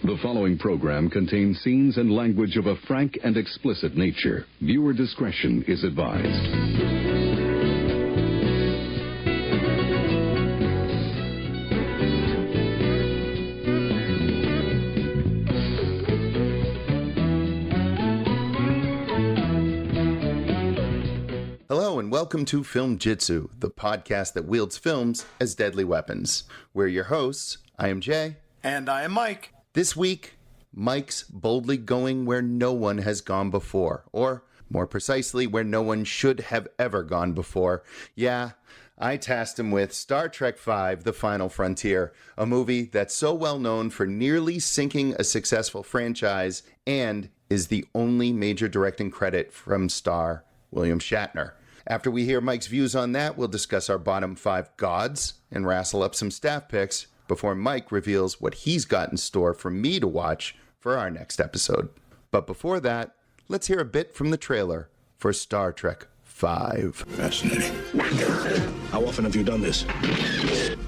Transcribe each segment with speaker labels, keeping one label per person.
Speaker 1: The following program contains scenes and language of a frank and explicit nature. Viewer discretion is advised.
Speaker 2: Hello and welcome to Film Jitsu, the podcast that wields films as deadly weapons. We're your hosts. I am Jay.
Speaker 3: And I am Mike.
Speaker 2: This week, Mike's boldly going where no one has gone before, or more precisely, where no one should have ever gone before. Yeah, I tasked him with Star Trek V, The Final Frontier, a movie that's so well known for nearly sinking a successful franchise and is the only major directing credit from star William Shatner. After we hear Mike's views on that, we'll discuss our bottom 5 gods and wrestle up some staff picks before Mike reveals what he's got in store for me to watch for our next episode. But before that, let's hear a bit from the trailer for Star Trek V.
Speaker 4: Fascinating. How often have you done this?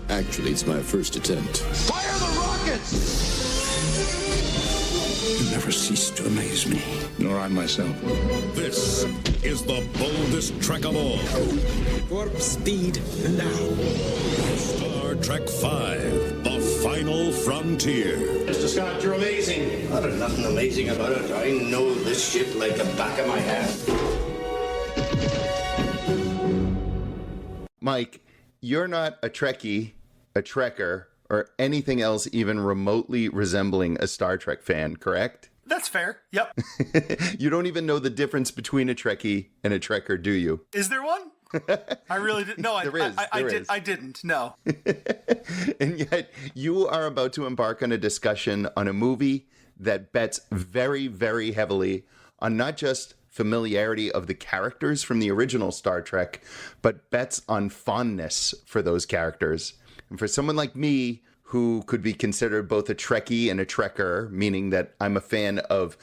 Speaker 5: Actually, it's my first attempt.
Speaker 4: Fire the rockets! You never cease to amaze me. Nor I myself.
Speaker 6: This is the boldest trek of all.
Speaker 7: Warp speed now.
Speaker 6: Star Trek V, The Final Frontier.
Speaker 8: Mr. Scott, you're amazing. Oh, there's nothing amazing about it. I know this ship like the back of my hand.
Speaker 2: Mike, you're not a Trekkie, a Trekker, or anything else even remotely resembling a Star Trek fan, correct?
Speaker 3: That's fair. Yep.
Speaker 2: You don't even know the difference between a Trekkie and a Trekker, do you?
Speaker 3: Is there one? I really didn't. No, I didn't. No.
Speaker 2: And yet, you are about to embark on a discussion on a movie that bets very, very heavily on not just familiarity of the characters from the original Star Trek, but bets on fondness for those characters. And for someone like me, who could be considered both a Trekkie and a Trekker, meaning that I'm a fan of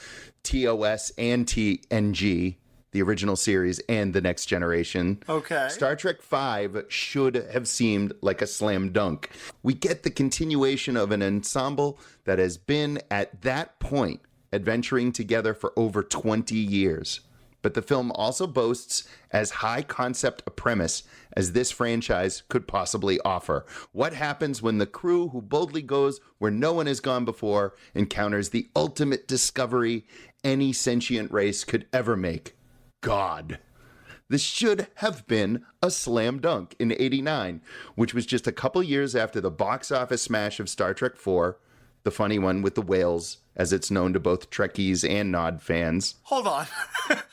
Speaker 2: TOS and TNG, the original series, and The Next Generation.
Speaker 3: Okay.
Speaker 2: Star Trek V should have seemed like a slam dunk. We get the continuation of an ensemble that has been, at that point, adventuring together for over 20 years. But the film also boasts as high concept a premise as this franchise could possibly offer. What happens when the crew who boldly goes where no one has gone before encounters the ultimate discovery any sentient race could ever make? God. This should have been a slam dunk in '89, which was just a couple years after the box office smash of Star Trek IV, the funny one with the whales, as it's known to both Trekkies and Nod fans.
Speaker 3: Hold on.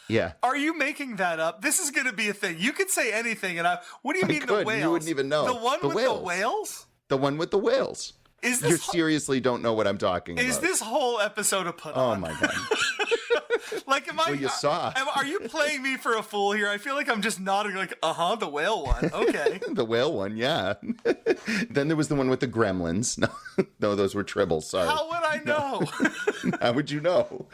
Speaker 2: Yeah.
Speaker 3: Are you making that up? This is going to be a thing. You could say anything, and what do you mean the whales?
Speaker 2: You wouldn't even know.
Speaker 3: The one with the whales?
Speaker 2: The one with the whales.
Speaker 3: Is this
Speaker 2: you seriously don't know what I'm talking about.
Speaker 3: Is this whole episode a put
Speaker 2: Oh
Speaker 3: on?
Speaker 2: my God.
Speaker 3: Like, am I?
Speaker 2: Well, you saw.
Speaker 3: Are you playing me for a fool here? I feel like I'm just nodding, like, the whale one. Okay.
Speaker 2: The whale one, yeah. Then there was the one with the gremlins. No, those were tribbles. Sorry.
Speaker 3: How would I know?
Speaker 2: No. How would you know?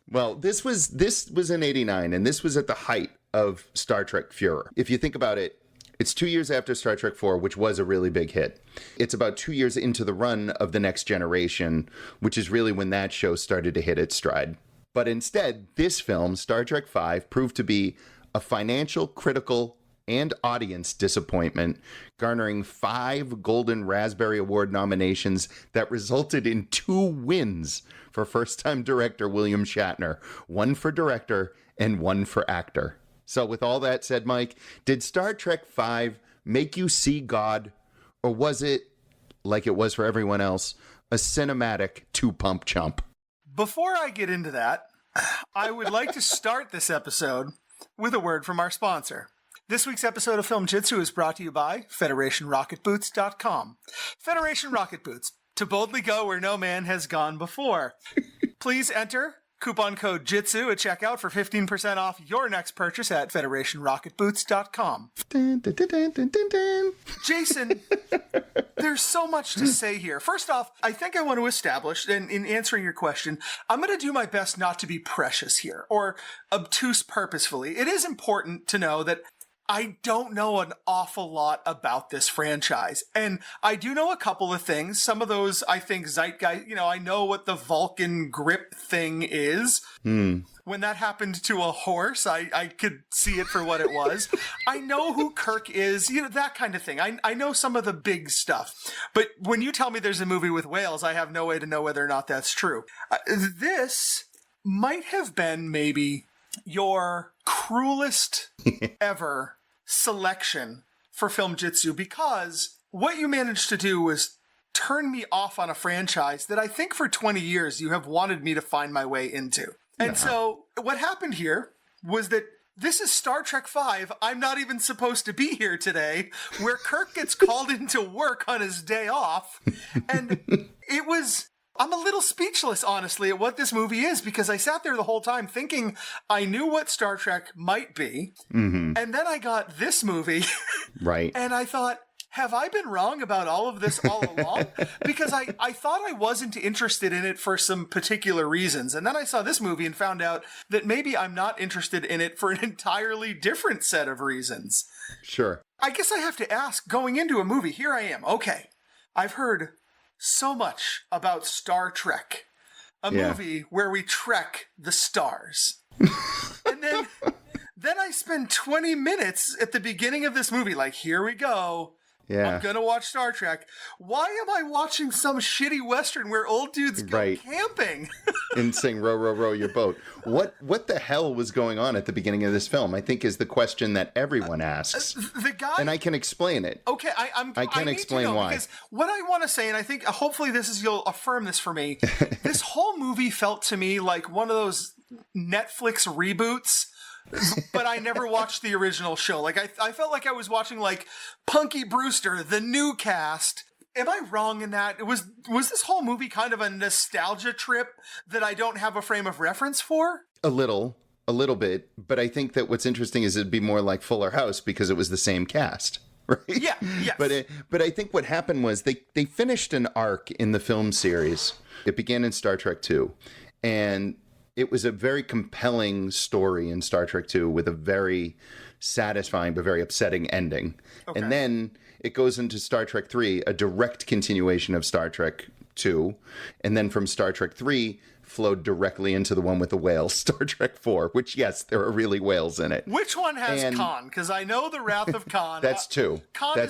Speaker 2: Well, this was in '89, and this was at the height of Star Trek furor. If you think about it, it's 2 years after Star Trek IV, which was a really big hit. It's about 2 years into the run of The Next Generation, which is really when that show started to hit its stride. But instead, this film, Star Trek V, proved to be a financial, critical, and audience disappointment, garnering 5 Golden Raspberry Award nominations that resulted in 2 wins for first-time director William Shatner, 1 for director and 1 for actor. So with all that said, Mike, did Star Trek V make you see God, or was it, like it was for everyone else, a cinematic 2-pump chump?
Speaker 3: Before I get into that, I would like to start this episode with a word from our sponsor. This week's episode of Film Jitsu is brought to you by FederationRocketBoots.com. Federation Rocket Boots, to boldly go where no man has gone before. Please enter coupon code JITSU at checkout for 15% off your next purchase at FederationRocketBoots.com.
Speaker 2: Dun, dun, dun, dun, dun, dun, dun.
Speaker 3: Jason, there's so much to say here. First off, I think I want to establish, and in answering your question, I'm going to do my best not to be precious here or obtuse purposefully. It is important to know that I don't know an awful lot about this franchise. And I do know a couple of things. Some of those, I think, zeitgeist, I know what the Vulcan grip thing is. When that happened to a horse, I could see it for what it was. I know who Kirk is, that kind of thing. I know some of the big stuff. But when you tell me there's a movie with whales, I have no way to know whether or not that's true. This might have been maybe your cruelest ever selection for Film Jitsu, because what you managed to do was turn me off on a franchise that I think for 20 years you have wanted me to find my way into. And so what happened here was that this is Star Trek V. I'm not even supposed to be here today, where Kirk gets called into work on his day off. And I'm a little speechless, honestly, at what this movie is, because I sat there the whole time thinking I knew what Star Trek might be. Mm-hmm. And then I got this movie.
Speaker 2: Right.
Speaker 3: And I thought, have I been wrong about all of this all along? Because I thought I wasn't interested in it for some particular reasons. And then I saw this movie and found out that maybe I'm not interested in it for an entirely different set of reasons.
Speaker 2: Sure.
Speaker 3: I guess I have to ask, going into a movie, here I am. Okay, I've heard so much about Star Trek, a movie where we trek the stars. And then I spend 20 minutes at the beginning of this movie, like, here we go.
Speaker 2: Yeah.
Speaker 3: I'm gonna watch Star Trek. Why am I watching some shitty Western where old dudes go camping?
Speaker 2: And sing "Row, row, row your boat"? What the hell was going on at the beginning of this film? I think is the question that everyone asks.
Speaker 3: The guy,
Speaker 2: and I can explain it.
Speaker 3: Okay, I
Speaker 2: can explain why.
Speaker 3: Because what I want to say, and I think hopefully you'll affirm this for me. This whole movie felt to me like one of those Netflix reboots. But I never watched the original show. Like I felt like I was watching like Punky Brewster, the new cast. Am I wrong in that? Was this whole movie kind of a nostalgia trip that I don't have a frame of reference for?
Speaker 2: A little bit. But I think that what's interesting is it'd be more like Fuller House because it was the same cast. Right?
Speaker 3: Yeah, yes.
Speaker 2: But I think what happened was they finished an arc in the film series. It began in Star Trek II. And it was a very compelling story in Star Trek II with a very satisfying but very upsetting ending. Okay. And then it goes into Star Trek III, a direct continuation of Star Trek II. And then from Star Trek III flowed directly into the one with the whales, Star Trek IV, which, yes, there are really whales in it.
Speaker 3: Which one has Khan? Because I know the Wrath of Khan.
Speaker 2: That's two.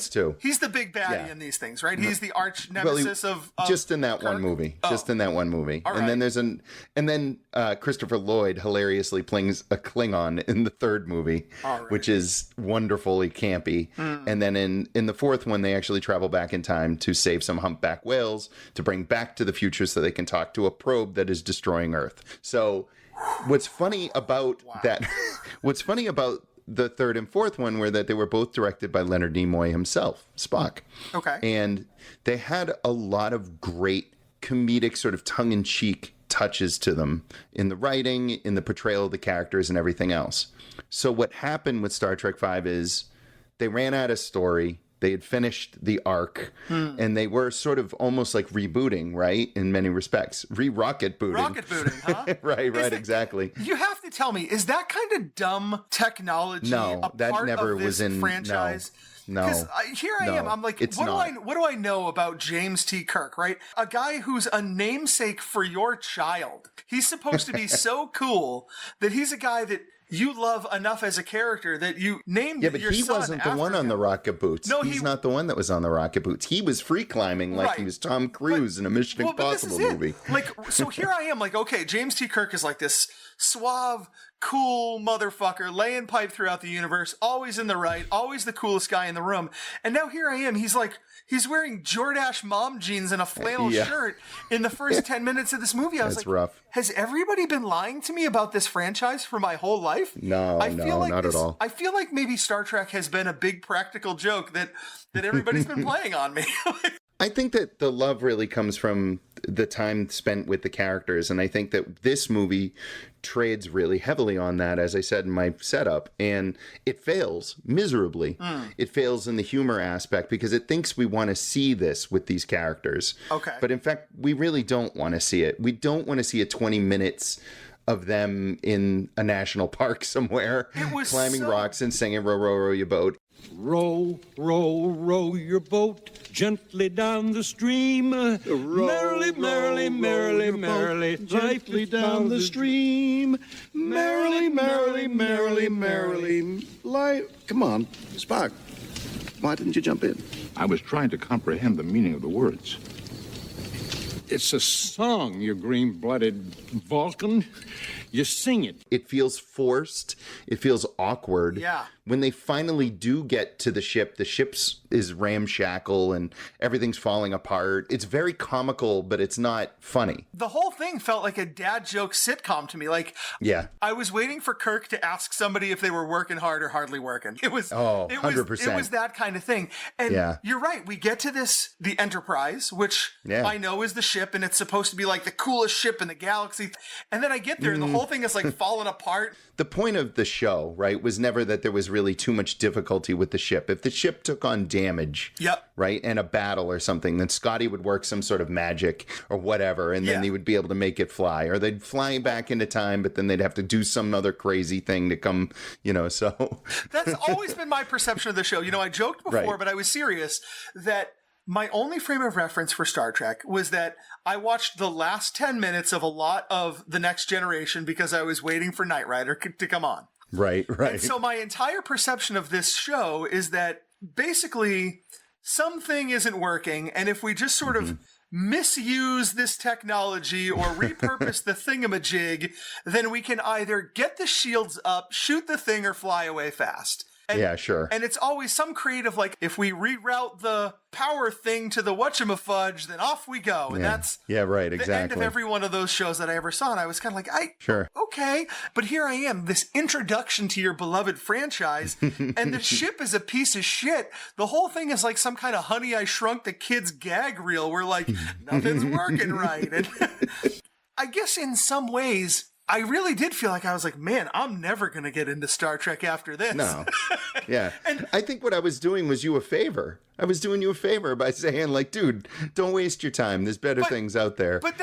Speaker 2: Two.
Speaker 3: He's the big baddie in these things, right? He's the arch nemesis of
Speaker 2: just in that
Speaker 3: Kirk?
Speaker 2: One movie.
Speaker 3: Oh.
Speaker 2: Just in that one movie.
Speaker 3: All
Speaker 2: and
Speaker 3: right.
Speaker 2: then Christopher Lloyd hilariously plays a Klingon in the third movie, which is wonderfully campy. And then in the fourth one, they actually travel back in time to save some humpback whales to bring back to the future so they can talk to a probe that is destroying Earth. So what's funny about that, what's funny about the third and fourth one were that they were both directed by Leonard Nimoy himself, Spock.
Speaker 3: Okay.
Speaker 2: And they had a lot of great comedic sort of tongue-in-cheek touches to them in the writing, in the portrayal of the characters and everything else. So what happened with Star Trek V is they ran out of story. They had finished the arc, and they were sort of almost like rebooting, right? In many respects. Rocket booting.
Speaker 3: Rocket booting, huh?
Speaker 2: right, exactly.
Speaker 3: You have to tell me, is that kind of dumb technology a
Speaker 2: that
Speaker 3: part
Speaker 2: never
Speaker 3: of this
Speaker 2: was in
Speaker 3: franchise?
Speaker 2: No.
Speaker 3: Because here I am. I'm like, what do I know about James T. Kirk, right? A guy who's a namesake for your child. He's supposed to be so cool that he's a guy that you love enough as a character that you named your son.
Speaker 2: Yeah, but he wasn't the one on the rocket boots.
Speaker 3: No,
Speaker 2: he's not the one that was on the rocket boots. He was free climbing like he was Tom Cruise in a Mission Impossible movie.
Speaker 3: Like, so here I am, like, okay, James T. Kirk is like this suave, cool motherfucker, laying pipe throughout the universe, always in the right, always the coolest guy in the room. And now here I am, he's wearing Jordache mom jeans and a flannel shirt in the first 10 minutes of this movie. I was
Speaker 2: rough.
Speaker 3: Has everybody been lying to me about this franchise for my whole life?
Speaker 2: No, not at all.
Speaker 3: I feel like maybe Star Trek has been a big practical joke that everybody's been playing on me.
Speaker 2: I think that the love really comes from the time spent with the characters. And I think that this movie trades really heavily on that, as I said in my setup. And it fails miserably. It fails in the humor aspect because it thinks we want to see this with these characters.
Speaker 3: Okay.
Speaker 2: But in fact, we really don't want to see it. We don't want to see a 20 minutes of them in a national park somewhere, climbing rocks and singing "Row, row, row your boat."
Speaker 9: Row, row, row your boat gently down the stream. Merrily, merrily, merrily, merrily, gently down the stream. Merrily, merrily, merrily, merrily.
Speaker 4: Come on, Spock. Why didn't you jump in?
Speaker 10: I was trying to comprehend the meaning of the words. It's a song, you green-blooded Vulcan. You sing it.
Speaker 2: It feels forced. It feels awkward.
Speaker 3: Yeah.
Speaker 2: When they finally do get to the ship's is ramshackle and everything's falling apart. It's very comical, but it's not funny.
Speaker 3: The whole thing felt like a dad joke sitcom to me. Like,
Speaker 2: yeah,
Speaker 3: I was waiting for Kirk to ask somebody if they were working hard or hardly working. It was
Speaker 2: 100%.
Speaker 3: It was that kind of thing. And you're right. We get to the Enterprise, which I know is the ship, and it's supposed to be like the coolest ship in the galaxy. And then I get there, and the whole thing is like falling apart.
Speaker 2: The point of the show, right, was never that there was really too much difficulty with the ship. If the ship took on damage, right, and a battle or something, then Scotty would work some sort of magic or whatever, and then he would be able to make it fly. Or they'd fly back into time, but then they'd have to do some other crazy thing to come, so.
Speaker 3: That's always been my perception of the show. I joked before, but I was serious that my only frame of reference for Star Trek was that I watched the last 10 minutes of a lot of The Next Generation because I was waiting for Knight Rider to come on.
Speaker 2: Right.
Speaker 3: And so my entire perception of this show is that basically something isn't working, and if we just sort of misuse this technology or repurpose the thingamajig, then we can either get the shields up, shoot the thing, or fly away fast. And,
Speaker 2: sure.
Speaker 3: And it's always some creative, like, if we reroute the power thing to the whatchamafudge, then off we go. And that's
Speaker 2: right,
Speaker 3: the end of every one of those shows that I ever saw. And I was kind of like, okay. But here I am, this introduction to your beloved franchise, and the ship is a piece of shit. The whole thing is like some kind of Honey, I Shrunk the Kids gag reel where, like, nothing's working right. And I guess in some ways, I really did feel like I was like, man, I'm never going to get into Star Trek after this.
Speaker 2: No. Yeah. And I think what I was doing was you a favor. I was doing you a favor by saying, like, dude, don't waste your time. There's better things out there.
Speaker 3: But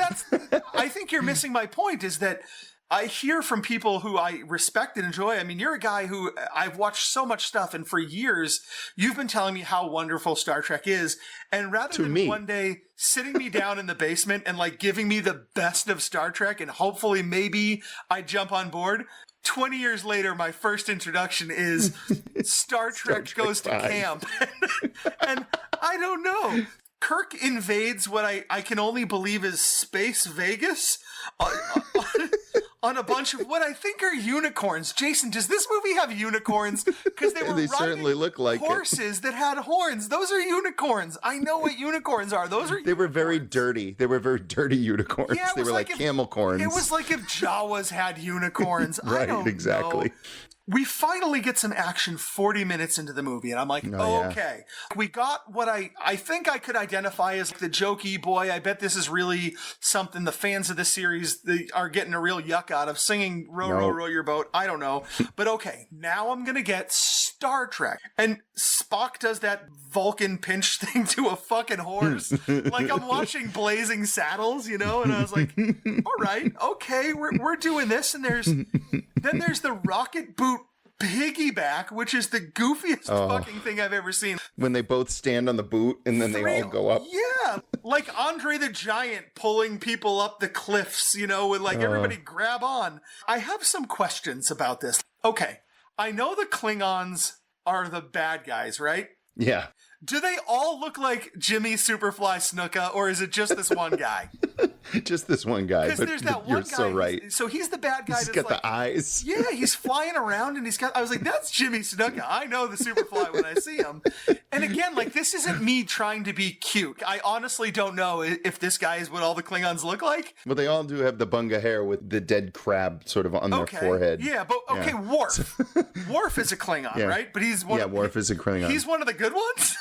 Speaker 3: I think you're missing my point, is that I hear from people who I respect and enjoy. I mean, you're a guy who I've watched so much stuff, and for years you've been telling me how wonderful Star Trek is. And rather than one day sitting me down in the basement and like giving me the best of Star Trek and hopefully maybe I jump on board, 20 years later, my first introduction is Star Trek Goes to Camp. And I don't know. Kirk invades what I can only believe is Space Vegas on a bunch of what I think are unicorns. Jason, does this movie have unicorns? Because they were
Speaker 2: certainly look like
Speaker 3: horses that had horns. Those are unicorns. I know what unicorns are. Those are.
Speaker 2: They were very dirty. They were very dirty unicorns.
Speaker 3: Yeah,
Speaker 2: they were like camel corns.
Speaker 3: It was like if Jawas had unicorns.
Speaker 2: Right,
Speaker 3: I don't
Speaker 2: exactly.
Speaker 3: know. We finally get some action 40 minutes into the movie, and I'm like, okay. We got what I think I could identify as the jokey boy. I bet this is really something the fans of the series are getting a real yuck out of, singing Row, Row, Row Your Boat. I don't know. But okay, now I'm going to get Star Trek. And Spock does that Vulcan pinch thing to a fucking horse. Like I'm watching Blazing Saddles, and I was like, all right, okay, we're doing this. And then there's the rocket boot piggyback, which is the goofiest fucking thing I've ever seen.
Speaker 2: When they both stand on the boot and then they all go up.
Speaker 3: Yeah. Like Andre the Giant pulling people up the cliffs, with like everybody grab on. I have some questions about this. Okay. I know the Klingons are the bad guys, right?
Speaker 2: Yeah.
Speaker 3: Do they all look like Jimmy Superfly Snuka, or is it just this one guy?
Speaker 2: Just this one guy.
Speaker 3: Because there's that one
Speaker 2: you're
Speaker 3: guy.
Speaker 2: So right.
Speaker 3: So he's the bad guy.
Speaker 2: He's got the eyes.
Speaker 3: Yeah, he's flying around, and I was like, that's Jimmy Snuka. I know the Superfly when I see him. And again, like, this isn't me trying to be cute. I honestly don't know if this guy is what all the Klingons look like.
Speaker 2: Well, they all do have the bunga hair with the dead crab sort of on their forehead.
Speaker 3: Yeah, but okay, yeah. Worf. Worf is a Klingon, right? But he's one.
Speaker 2: Yeah, Worf is a Klingon.
Speaker 3: He's one of the good ones.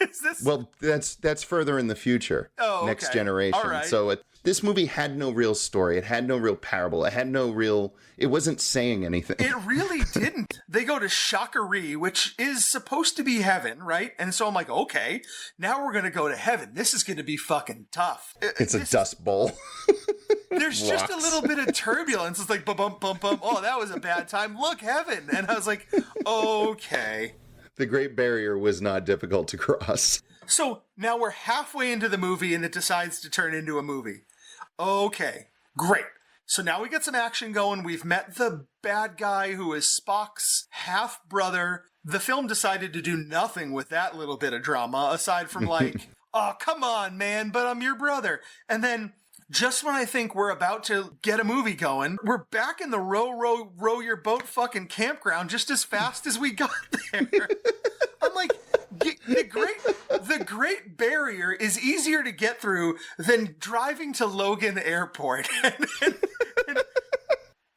Speaker 3: Is this?
Speaker 2: Well, that's further in the future.
Speaker 3: Oh, okay.
Speaker 2: Next generation.
Speaker 3: All right.
Speaker 2: So this movie had no real story. It had no real parable. It had no real. It wasn't saying anything.
Speaker 3: It really didn't. They go to Shakari, which is supposed to be heaven, right? And so I'm like, okay, now we're going to go to heaven. This is going to be fucking tough.
Speaker 2: It's a dust bowl.
Speaker 3: there's just a little bit of turbulence. It's like, bump, bump, bump. Oh, that was a bad time. Look, heaven. And I was like, okay.
Speaker 2: The Great Barrier was not difficult to cross.
Speaker 3: So now we're halfway into the movie and it decides to turn into a movie. Okay, great. So now we get some action going. We've met the bad guy who is Spock's half-brother. The film decided to do nothing with that little bit of drama, aside from like, oh, come on, man, but I'm your brother. And then just when I think we're about to get a movie going, we're back in the row your boat fucking campground just as fast as we got there. I'm like, the Great Barrier is easier to get through than driving to Logan Airport.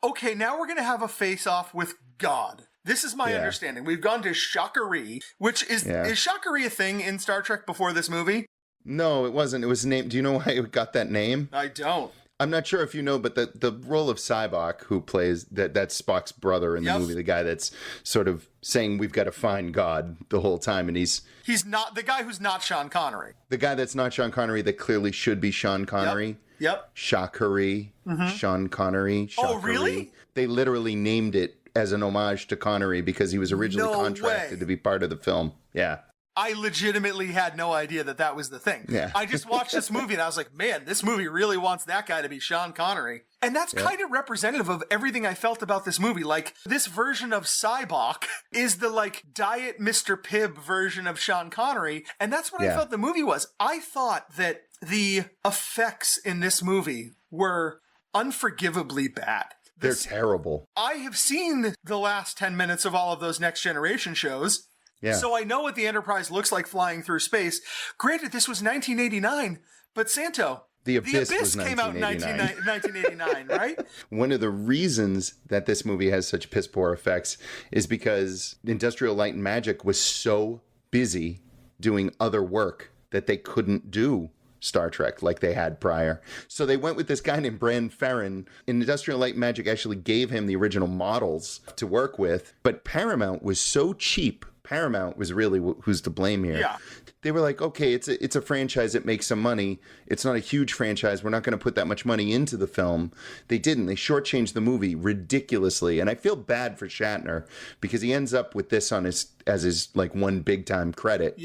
Speaker 3: Okay, now we're going to have a face-off with God. This is my understanding. We've gone to Shakari, which is Shakari a thing in Star Trek before this movie?
Speaker 2: No, it wasn't. It was named. Do you know why it got that name?
Speaker 3: I don't.
Speaker 2: I'm not sure if you know, but the role of Sybok, who plays that's Spock's brother in the movie, the guy that's sort of saying we've got to find God the whole time, and he's
Speaker 3: not the guy who's not Sean Connery.
Speaker 2: The guy that's not Sean Connery that clearly should be Sean Connery.
Speaker 3: Yep.
Speaker 2: Shakari. Sean Connery. Shakari.
Speaker 3: Oh, really?
Speaker 2: They literally named it as an homage to Connery because he was originally contracted to be part of the film. Yeah.
Speaker 3: I legitimately had no idea that was the thing.
Speaker 2: Yeah.
Speaker 3: I just watched this movie and I was like, man, this movie really wants that guy to be Sean Connery. And that's kind of representative of everything I felt about this movie. Like, this version of Sybok is the, like, diet Mr. Pibb version of Sean Connery. And that's what I felt the movie was. I thought that the effects in this movie were unforgivably bad.
Speaker 2: They're terrible.
Speaker 3: I have seen the last 10 minutes of all of those Next Generation shows. Yeah. So I know what the Enterprise looks like flying through space. Granted, this was 1989, but Santo,
Speaker 2: The Abyss
Speaker 3: came out in 1989, right?
Speaker 2: One of the reasons that this movie has such piss poor effects is because Industrial Light and Magic was so busy doing other work that they couldn't do Star Trek like they had prior. So they went with this guy named Bran Ferrin. Industrial Light and Magic actually gave him the original models to work with, but Paramount was so cheap. Paramount was really who's to blame here.
Speaker 3: Yeah.
Speaker 2: They were like, okay, it's a franchise that makes some money. It's not a huge franchise. We're not going to put that much money into the film. They didn't. They shortchanged the movie ridiculously. And I feel bad for Shatner because he ends up with this on as his like one big time credit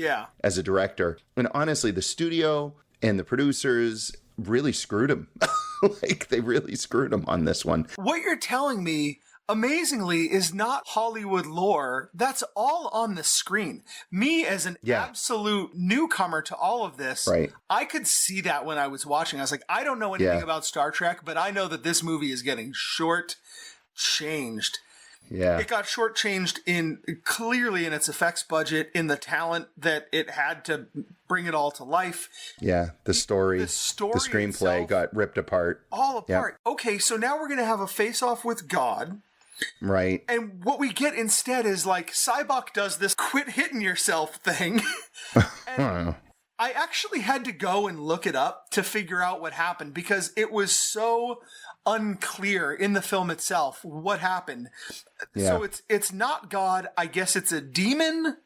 Speaker 2: as a director. And honestly, the studio and the producers really screwed him. Like they really screwed him on this one.
Speaker 3: What you're telling me, amazingly, is not Hollywood lore. That's all on the screen. Me, as an absolute newcomer to all of this, I could see that when I was watching. I was like, I don't know anything about Star Trek, but I know that this movie is getting short-changed.
Speaker 2: Yeah.
Speaker 3: It got shortchanged clearly in its effects budget, in the talent that it had to bring it all to life.
Speaker 2: Yeah, the story the screenplay
Speaker 3: itself,
Speaker 2: got ripped apart.
Speaker 3: All apart. Yep. Okay, so now we're going to have a face-off with God.
Speaker 2: Right.
Speaker 3: And what we get instead is like Sybok does this quit hitting yourself thing. And I actually had to go and look it up to figure out what happened because it was so unclear in the film itself what happened. Yeah. So it's not God. I guess it's a demon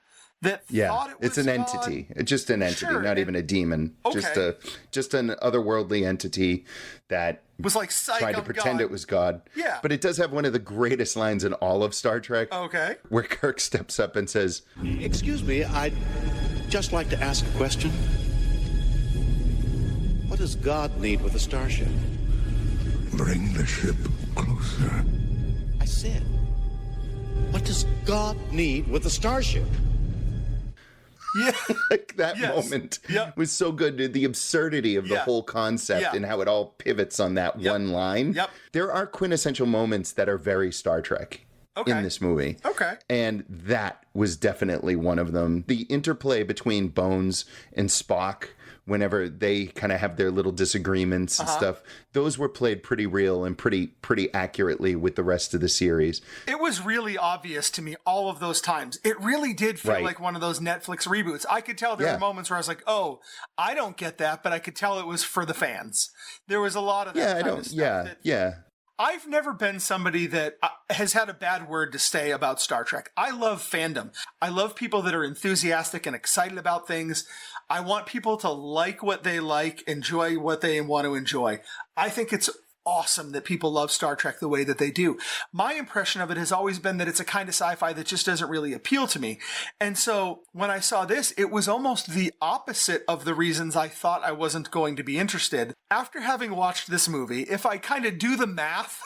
Speaker 3: that thought it was
Speaker 2: it's an
Speaker 3: God.
Speaker 2: Entity. It's just an entity, not even a demon.
Speaker 3: Okay.
Speaker 2: Just an otherworldly entity that
Speaker 3: was like
Speaker 2: tried to pretend it was God.
Speaker 3: Yeah.
Speaker 2: But it does have one of the greatest lines in all of Star Trek.
Speaker 3: Okay.
Speaker 2: Where Kirk steps up and says,
Speaker 4: "Excuse me, I'd just like to ask a question. What does God need with a starship?"
Speaker 6: Bring the ship closer.
Speaker 4: I said, what does God need with a starship?
Speaker 2: Yeah. Like that moment was so good. The absurdity of the whole concept and how it all pivots on that one line.
Speaker 3: Yep.
Speaker 2: There are quintessential moments that are very Star Trek in this movie.
Speaker 3: Okay.
Speaker 2: And that was definitely one of them. The interplay between Bones and Spock, whenever they kind of have their little disagreements and stuff, those were played pretty real and pretty accurately with the rest of the series.
Speaker 3: It was really obvious to me all of those times. It really did feel like one of those Netflix reboots. I could tell there were moments where I was like, oh, I don't get that, but I could tell it was for the fans. There was a lot of that kind of stuff. I've never been somebody that has had a bad word to say about Star Trek. I love fandom. I love people that are enthusiastic and excited about things. I want people to like what they like, enjoy what they want to enjoy. I think it's awesome that people love Star Trek the way that they do. My impression of it has always been that it's a kind of sci-fi that just doesn't really appeal to me. And so when I saw this, it was almost the opposite of the reasons I thought I wasn't going to be interested. After having watched this movie, if I kind of do the math,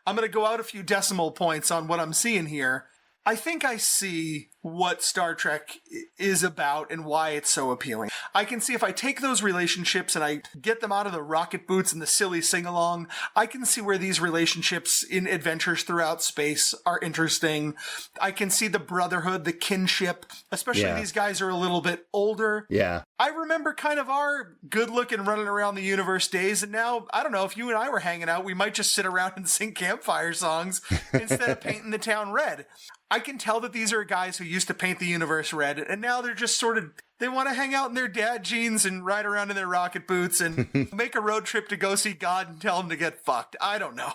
Speaker 3: I'm going to go out a few decimal points on what I'm seeing here. I think I see what Star Trek is about and why it's so appealing. I can see if I take those relationships and I get them out of the rocket boots and the silly sing-along, I can see where these relationships in adventures throughout space are interesting. I can see the brotherhood, the kinship, especially these guys are a little bit older.
Speaker 2: Yeah.
Speaker 3: I remember kind of our good-looking running around the universe days, and now, I don't know, if you and I were hanging out, we might just sit around and sing campfire songs instead of painting the town red. I can tell that these are guys who used to paint the universe red, and now they're just sort of, they want to hang out in their dad jeans and ride around in their rocket boots and make a road trip to go see God and tell him to get fucked. I don't know.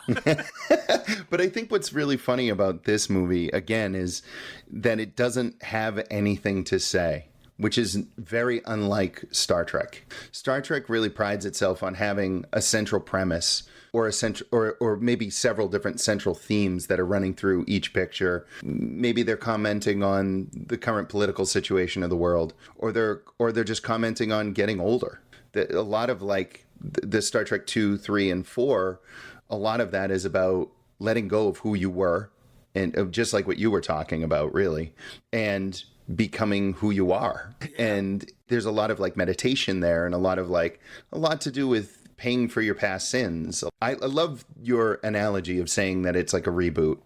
Speaker 2: But I think what's really funny about this movie, again, is that it doesn't have anything to say, which is very unlike Star Trek. Star Trek really prides itself on having a central premise or or maybe several different central themes that are running through each picture. Maybe they're commenting on the current political situation of the world, or they're just commenting on getting older. A lot of like the Star Trek 2, 3, and 4, a lot of that is about letting go of who you were, and just like what you were talking about, really, and becoming who you are. And there's a lot of like meditation there, and a lot to do with paying for your past sins. I love your analogy of saying that it's like a reboot,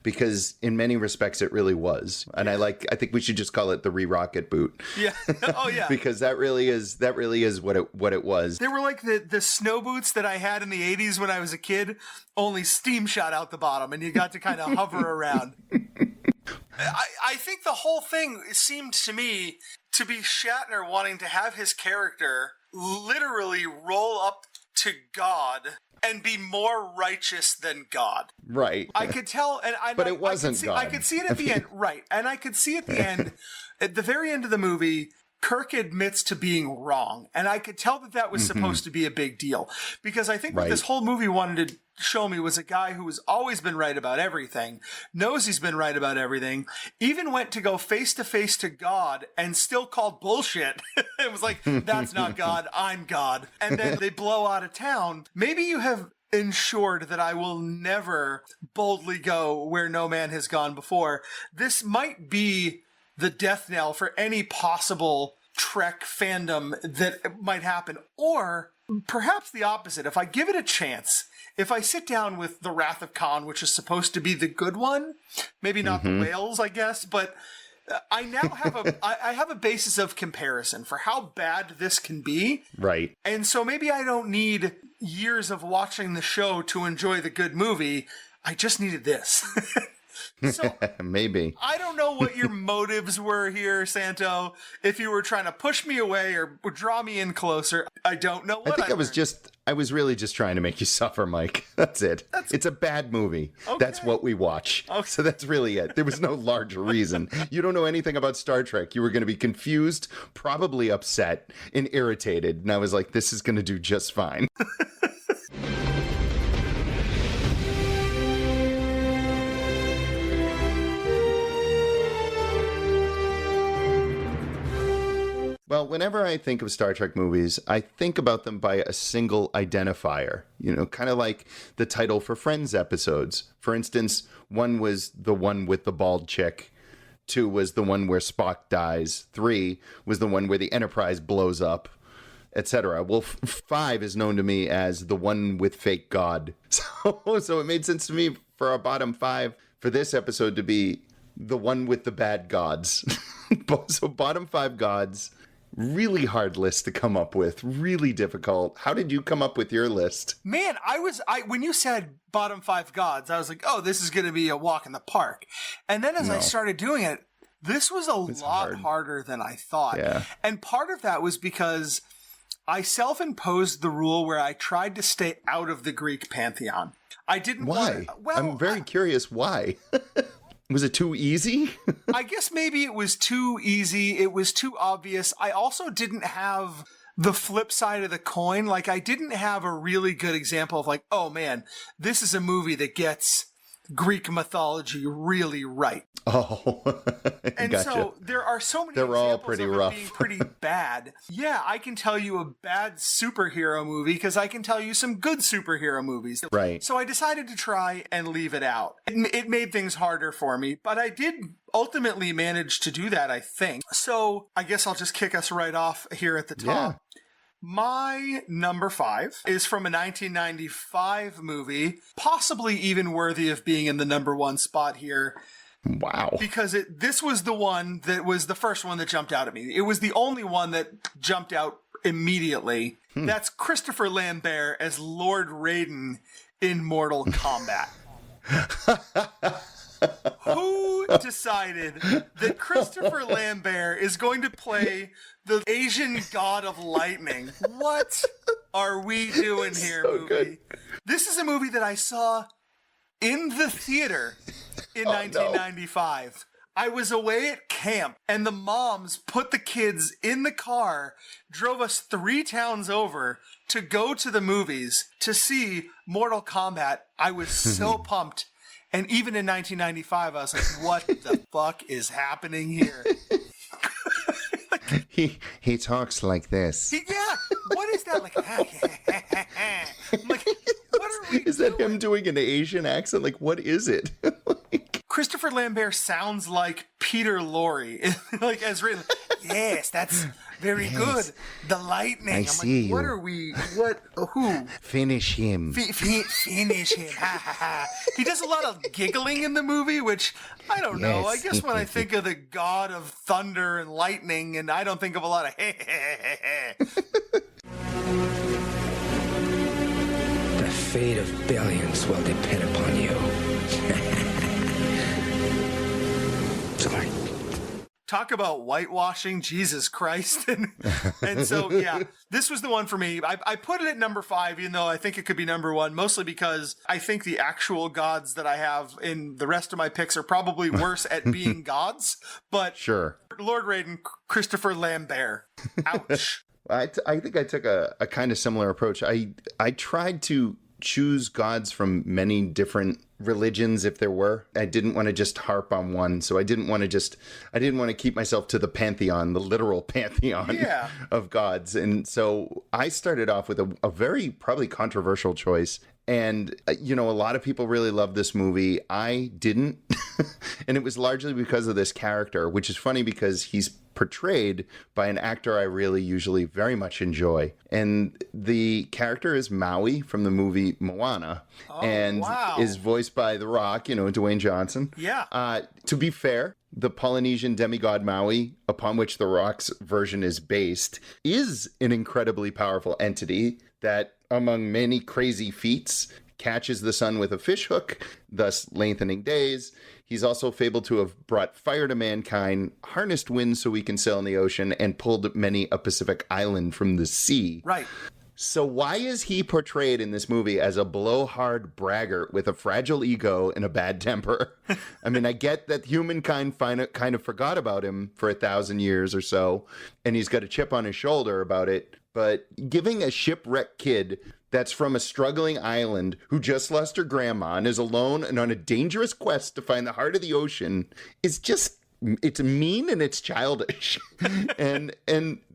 Speaker 2: because in many respects it really was. And I think we should just call it the re-rocket boot.
Speaker 3: Yeah. Oh yeah.
Speaker 2: Because that really is what it was.
Speaker 3: They were like the snow boots that I had in the 80s when I was a kid, only steam shot out the bottom and you got to kind of hover around. I think the whole thing seemed to me to be Shatner wanting to have his character literally roll up to God and be more righteous than God.
Speaker 2: Right.
Speaker 3: I could tell,
Speaker 2: but it wasn't God.
Speaker 3: I could see it at the end, right? And I could see at the end, at the very end of the movie, Kirk admits to being wrong, and I could tell that was supposed to be a big deal, because I think what this whole movie wanted to show me was a guy who has always been right about everything, knows he's been right about everything, even went to go face to face to God and still called bullshit. It was like, that's not God, I'm God. And then they blow out of town. Maybe you have ensured that I will never boldly go where no man has gone before. This might be the death knell for any possible Trek fandom that might happen. Or perhaps the opposite. If I give it a chance, if I sit down with The Wrath of Khan, which is supposed to be the good one, maybe not the whales, I guess, but I now have I have a basis of comparison for how bad this can be.
Speaker 2: Right.
Speaker 3: And so maybe I don't need years of watching the show to enjoy the good movie. I just needed this. So
Speaker 2: maybe.
Speaker 3: I don't know what your motives were here, Santo. If you were trying to push me away or draw me in closer, I don't know what
Speaker 2: I was really just trying to make you suffer, Mike. That's it. It's a bad movie.
Speaker 3: Okay.
Speaker 2: That's what we watch. Okay. So that's really it. There was no larger reason. You don't know anything about Star Trek. You were going to be confused, probably upset, and irritated. And I was like, this is going to do just fine. Well, whenever I think of Star Trek movies, I think about them by a single identifier, kind of like the title for Friends episodes. For instance, 1 was the one with the bald chick, 2 was the one where Spock dies, 3 was the one where the Enterprise blows up, etc. Well, 5 is known to me as the one with fake God. So it made sense to me for our bottom 5 for this episode to be the one with the bad gods. So bottom 5 gods. Really hard list to come up with. Really difficult. How did you come up with your list?
Speaker 3: Man, when you said bottom 5 gods, I was like, oh, this is going to be a walk in the park. And then as I started doing it, this was a lot harder than I thought.
Speaker 2: Yeah.
Speaker 3: And part of that was because I self-imposed the rule where I tried to stay out of the Greek pantheon. I didn't
Speaker 2: Why? I'm very curious why. Was it too easy?
Speaker 3: I guess maybe it was too easy. It was too obvious. I also didn't have the flip side of the coin. Like, I didn't have a really good example of like, oh man, this is a movie that gets Greek mythology really right.
Speaker 2: Oh,
Speaker 3: and
Speaker 2: gotcha.
Speaker 3: So there are so many
Speaker 2: They're all
Speaker 3: examples
Speaker 2: pretty
Speaker 3: of it
Speaker 2: rough.
Speaker 3: being pretty bad. Yeah, I can tell you a bad superhero movie because I can tell you some good superhero movies.
Speaker 2: Right.
Speaker 3: So I decided to try and leave it out. It made things harder for me, but I did ultimately manage to do that, I think. So I guess I'll just kick us right off here at the top.
Speaker 2: Yeah.
Speaker 3: My number 5 is from a 1995 movie, possibly even worthy of being in the number 1 spot here.
Speaker 2: Wow.
Speaker 3: Because this was the one that was the first one that jumped out at me. It was the only one that jumped out immediately. That's Christopher Lambert as Lord Raiden in Mortal Kombat. Who decided that Christopher Lambert is going to play the Asian god of lightning? What are we doing here, movie? Good. This is a movie that I saw in the theater in 1995. No. I was away at camp, and the moms put the kids in the car, drove us 3 towns over to go to the movies to see Mortal Kombat. I was so pumped. And even in 1995, I was like, what the fuck is happening here?
Speaker 2: He talks like this.
Speaker 3: Yeah. What is that? Like, I'm like, what are we
Speaker 2: Is that doing? Him doing an Asian accent? Like, what is it?
Speaker 3: Christopher Lambert sounds like Peter Lorre. Like, as written. Yes, that's very good. The lightning. I'm
Speaker 2: see
Speaker 3: like, what are we? What? Who?
Speaker 2: Finish him.
Speaker 3: Finish him. Ha ha ha. He does a lot of giggling in the movie, which I don't know. I guess when I think of the god of thunder and lightning, and I don't think of a lot of
Speaker 11: The fate of billions will depend upon you. Sorry.
Speaker 3: Talk about whitewashing, Jesus Christ. And so, yeah, this was the one for me. I put it at number 5, even though I think it could be number 1, mostly because I think the actual gods that I have in the rest of my picks are probably worse at being gods. But
Speaker 2: sure.
Speaker 3: Lord Raiden, Christopher Lambert. Ouch.
Speaker 2: I think I took a kind of similar approach. I tried to choose gods from many different religions if there were. I didn't want to just harp on one, so I didn't want to keep myself to the pantheon, the literal pantheon of gods. And so I started off with a very probably controversial choice. And, you know, a lot of people really love this movie. I didn't. And it was largely because of this character, which is funny because he's portrayed by an actor I really usually very much enjoy. And the character is Maui from the movie Moana. Is voiced by The Rock, you know, Dwayne Johnson.
Speaker 3: Yeah.
Speaker 2: To be fair, the Polynesian demigod Maui, upon which The Rock's version is based, is an incredibly powerful entity that, among many crazy feats, catches the sun with a fishhook, thus lengthening days. He's also fabled to have brought fire to mankind, harnessed wind so we can sail in the ocean, and pulled many a Pacific island from the sea.
Speaker 3: Right.
Speaker 2: So why is he portrayed in this movie as a blowhard braggart with a fragile ego and a bad temper? I mean, I get that humankind kind of forgot about him for 1,000 years or so, and he's got a chip on his shoulder about it. But giving a shipwrecked kid that's from a struggling island who just lost her grandma and is alone and on a dangerous quest to find the heart of the ocean is just, it's mean and it's childish. and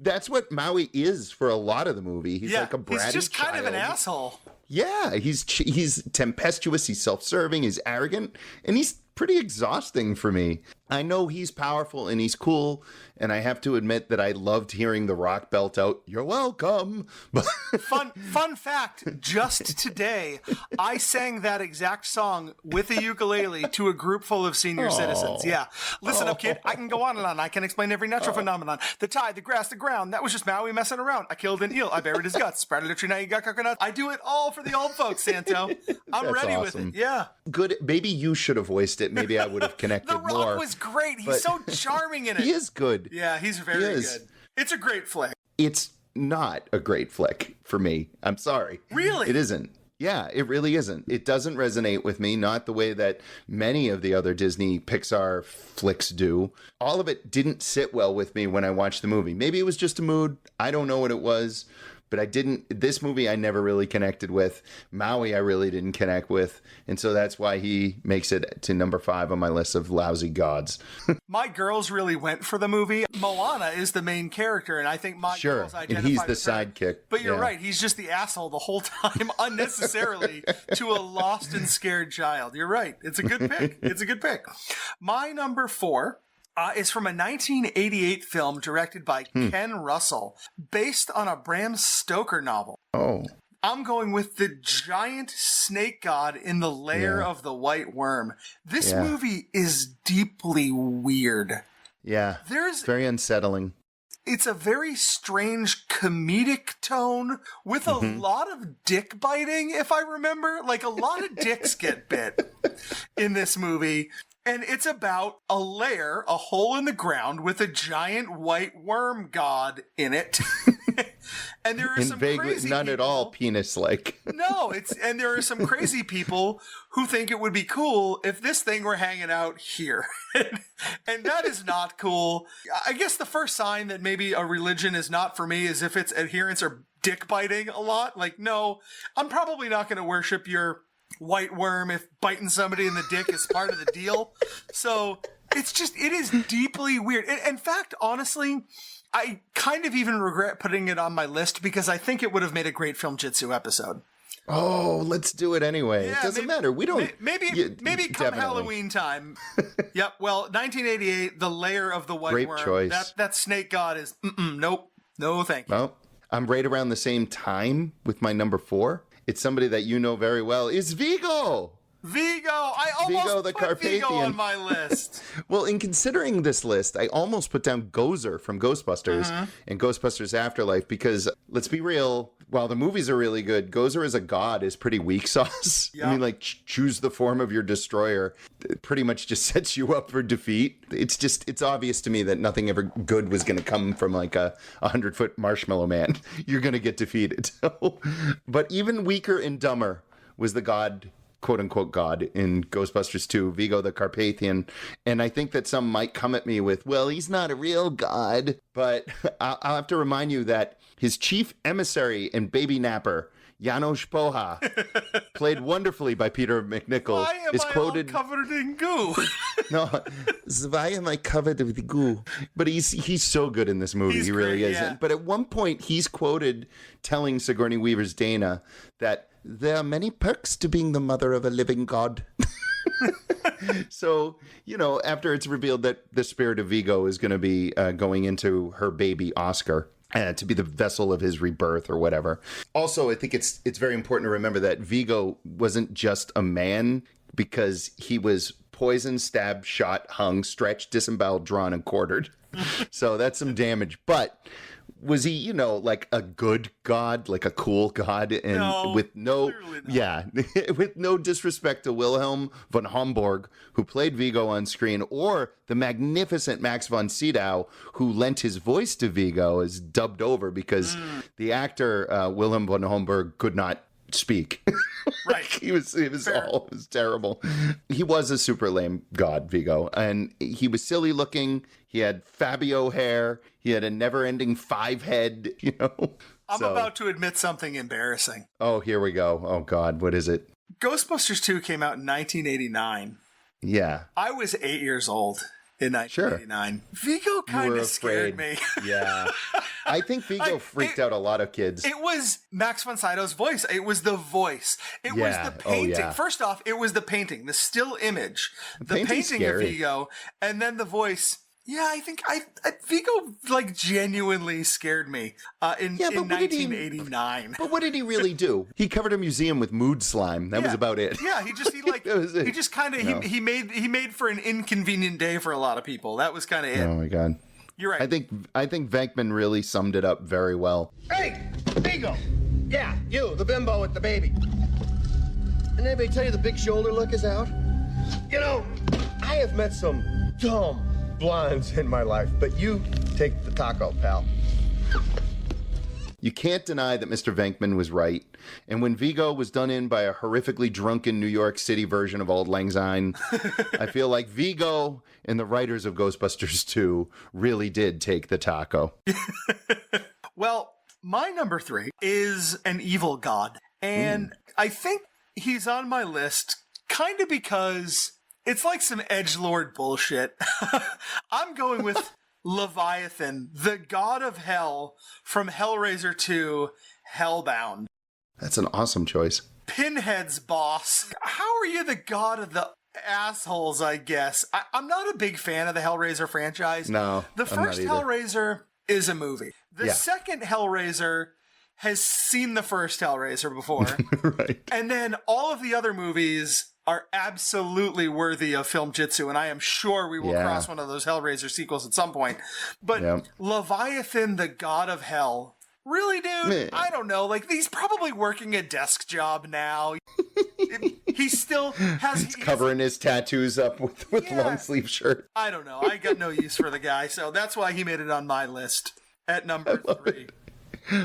Speaker 2: that's what Maui is for a lot of the movie. He's like a bratty
Speaker 3: he's just kind
Speaker 2: child.
Speaker 3: of an asshole.
Speaker 2: Yeah, he's tempestuous, he's self-serving, he's arrogant, and he's pretty exhausting for me. I know he's powerful and he's cool, and I have to admit that I loved hearing The Rock belt out, "You're welcome."
Speaker 3: Fun fact, just today, I sang that exact song with a ukulele to a group full of senior citizens. Yeah. Listen up, kid. I can go on and on. I can explain every natural phenomenon. The tide, the grass, the ground. That was just Maui messing around. I killed an eel. I buried his guts. Sprouted a tree. Now you got coconuts. I do it all for the old folks, Santo. I'm ready with it. Yeah.
Speaker 2: Good. Maybe you should have voiced it. Maybe I would have connected
Speaker 3: more. The Rock was great. He's so charming in it.
Speaker 2: He is good.
Speaker 3: Yeah, he's very good. It's a great flick.
Speaker 2: It's not a great flick for me. I'm sorry.
Speaker 3: Really?
Speaker 2: It isn't. Yeah, it really isn't. It doesn't resonate with me, not the way that many of the other Disney Pixar flicks do. All of it didn't sit well with me when I watched the movie. Maybe it was just a mood. I don't know what it was. But this movie I never really connected with. Maui I really didn't connect with. And so that's why he makes it to number 5 on my list of lousy gods.
Speaker 3: My girls really went for the movie. Moana is the main character, and I think my girls identify
Speaker 2: and he's the
Speaker 3: with her.
Speaker 2: sidekick.
Speaker 3: But you're right. He's just the asshole the whole time, unnecessarily, to a lost and scared child. You're right. It's a good pick. It's a good pick. My number 4 is from a 1988 film directed by Ken Russell, based on a Bram Stoker novel.
Speaker 2: Oh.
Speaker 3: I'm going with the giant snake god in the lair of the white worm. This movie is deeply weird.
Speaker 2: Yeah. Very unsettling.
Speaker 3: It's a very strange comedic tone with a lot of dick biting, if I remember. Like, a lot of dicks get bit in this movie. And it's about a lair, a hole in the ground with a giant white worm god in it. And there are some crazy
Speaker 2: none
Speaker 3: people,
Speaker 2: at all penis-like.
Speaker 3: No, and there are some crazy people who think it would be cool if this thing were hanging out here. And that is not cool. I guess the first sign that maybe a religion is not for me is if its adherents are dick biting a lot. Like, no, I'm probably not going to worship your white worm if biting somebody in the dick is part of the deal. So it is deeply weird. In fact, honestly, I kind of even regret putting it on my list because I think it would have made a great Film Jitsu episode.
Speaker 2: Oh, let's do it anyway.
Speaker 3: Yeah,
Speaker 2: it doesn't matter. We don't.
Speaker 3: Maybe come Halloween time. Yep. Well, 1988, The Lair of the White
Speaker 2: Great
Speaker 3: Worm.
Speaker 2: choice.
Speaker 3: That snake god is nope. No, thank you.
Speaker 2: Well, I'm right around the same time with my number 4. It's somebody that you know very well. It's Vigo.
Speaker 3: I almost
Speaker 2: Vigo the
Speaker 3: put
Speaker 2: Carpathian
Speaker 3: Vigo on my list.
Speaker 2: Well, in considering this list, I almost put down Gozer from Ghostbusters and Ghostbusters Afterlife because, let's be real, while the movies are really good, Gozer as a god is pretty weak sauce. Yep. I mean, like, choose the form of your destroyer. It pretty much just sets you up for defeat. It's obvious to me that nothing ever good was going to come from like a 100-foot marshmallow man. You're going to get defeated. But even weaker and dumber was the god, quote-unquote god, in Ghostbusters 2, Vigo the Carpathian. And I think that some might come at me with, well, he's not a real god. But I'll have to remind you that his chief emissary and baby napper, Janos Poha, played wonderfully by Peter McNichol, is quoted,
Speaker 3: all covered in goo?
Speaker 2: No, why am I covered with goo? But he's so good in this movie. He really is.
Speaker 3: Yeah.
Speaker 2: But at one point, he's quoted telling Sigourney Weaver's Dana that there are many perks to being the mother of a living god. So, after it's revealed that the spirit of Vigo is going to be going into her baby Oscar, to be the vessel of his rebirth or whatever. Also, I think it's very important to remember that Vigo wasn't just a man because he was poisoned, stabbed, shot, hung, stretched, disemboweled, drawn, and quartered. So that's some damage. But was he, like a good god, like a cool god, and with no disrespect to Wilhelm von Homburg, who played Vigo on screen, or the magnificent Max von Sydow, who lent his voice to Vigo, is dubbed over because the actor Wilhelm von Homburg could not speak.
Speaker 3: Right.
Speaker 2: It was terrible. He was a super lame god, Vigo, and he was silly looking. He had Fabio hair. He had a never-ending 5 head,
Speaker 3: I'm about to admit something embarrassing.
Speaker 2: Oh, here we go. Oh, God, what is it?
Speaker 3: Ghostbusters 2 came out in 1989.
Speaker 2: Yeah.
Speaker 3: I was 8 years old in 1989. Sure. Vigo kind of scared me.
Speaker 2: Yeah. I think Vigo freaked out a lot of kids.
Speaker 3: It was Max von Sydow's voice. It was the voice. It was the painting. Oh, yeah. First off, it was the painting, the still image, the painting scary. Of Vigo, and then the voice. Yeah, I think Vigo genuinely scared me in 1989.
Speaker 2: But what did he really do? He covered a museum with mood slime. That was about it.
Speaker 3: Yeah, he made for an inconvenient day for a lot of people. That was kind of it.
Speaker 2: Oh my God.
Speaker 3: You're right.
Speaker 2: I think Venkman really summed it up very well.
Speaker 12: Hey, Vigo. Yeah, you, the bimbo with the baby. Didn't anybody tell you the big shoulder look is out? I have met some dumb blondes in my life, but you take the taco, pal.
Speaker 2: You can't deny that Mr. Venkman was right. And when Vigo was done in by a horrifically drunken New York City version of Auld Lang Syne, I feel like Vigo and the writers of Ghostbusters 2 really did take the taco.
Speaker 3: Well, my number 3 is an evil god. And I think he's on my list kind of because it's like some edgelord bullshit. I'm going with Leviathan, the god of hell from Hellraiser 2, Hellbound.
Speaker 2: That's an awesome choice.
Speaker 3: Pinhead's boss. How are you the god of the assholes, I guess? I'm not a big fan of the Hellraiser franchise.
Speaker 2: No,
Speaker 3: the first Hellraiser is a movie. The second Hellraiser has seen the first Hellraiser before.
Speaker 2: Right.
Speaker 3: And then all of the other movies are absolutely worthy of film jitsu, and I am sure we will cross one of those Hellraiser sequels at some point. But Leviathan, the god of hell, really, dude? I don't know. Like, he's probably working a desk job now. He still has...
Speaker 2: He's covering his tattoos up with long sleeve shirt.
Speaker 3: I don't know. I got no use for the guy, so that's why he made it on my list at number 3.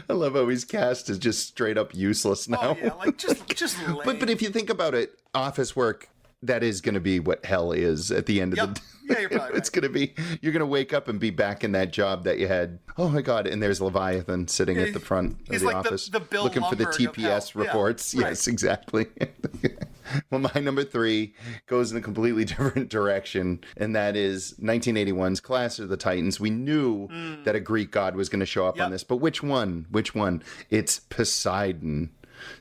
Speaker 2: I love how he's cast as just straight up useless now.
Speaker 3: Oh, yeah, like just lame.
Speaker 2: But if you think about it, office work, that is going to be what hell is at the end of the day.
Speaker 3: Yeah, you're probably right.
Speaker 2: It's going to be, you're going to wake up and be back in that job that you had. Oh my God. And there's Leviathan sitting at the front of the
Speaker 3: like
Speaker 2: office.
Speaker 3: The Bill
Speaker 2: looking for the
Speaker 3: Lumbergh of
Speaker 2: TPS
Speaker 3: hell.
Speaker 2: reports.
Speaker 3: Yeah,
Speaker 2: yes, exactly. Well, my number 3 goes in a completely different direction, and that is 1981's Clash of the Titans. We knew that a Greek god was going to show up on this, but which one? Which one? It's Poseidon.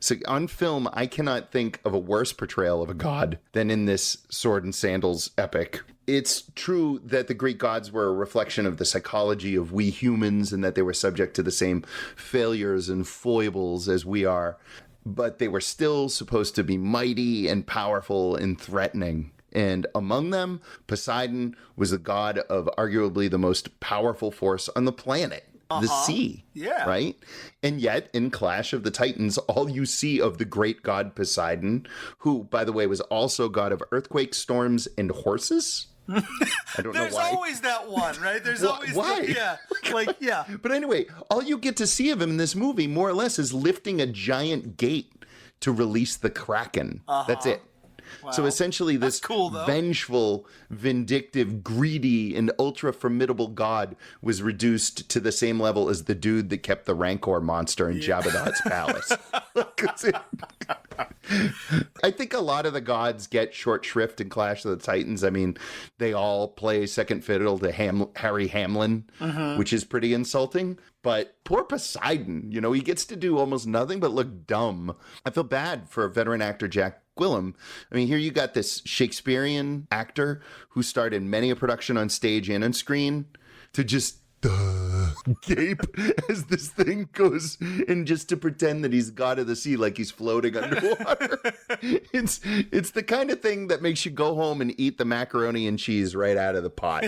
Speaker 2: So on film, I cannot think of a worse portrayal of a god than in this sword and sandals epic. It's true that the Greek gods were a reflection of the psychology of we humans and that they were subject to the same failures and foibles as we are. But they were still supposed to be mighty and powerful and threatening. And among them, Poseidon was the god of arguably the most powerful force on the planet. The sea, right? And yet, in Clash of the Titans, all you see of the great god Poseidon, who, by the way, was also god of earthquakes, storms, and horses. I don't know why.
Speaker 3: There's always that one, right? There's always
Speaker 2: why?
Speaker 3: Yeah.
Speaker 2: But anyway, all you get to see of him in this movie, more or less, is lifting a giant gate to release the Kraken. That's it.
Speaker 3: Wow.
Speaker 2: So essentially this vengeful, vindictive, greedy, and ultra-formidable god was reduced to the same level as the dude that kept the Rancor monster in Jabba the Hutt's palace. I think a lot of the gods get short shrift in Clash of the Titans. I mean, they all play second fiddle to Harry Hamlin, which is pretty insulting. But poor Poseidon, you know, he gets to do almost nothing but look dumb. I feel bad for veteran actor Jack Gwillem. I mean, here you got this Shakespearean actor who starred in many a production on stage and on screen to just gape as this thing goes and just to pretend that he's god of the sea like he's floating underwater. It's the kind of thing that makes you go home and eat the macaroni and cheese right out of the pot.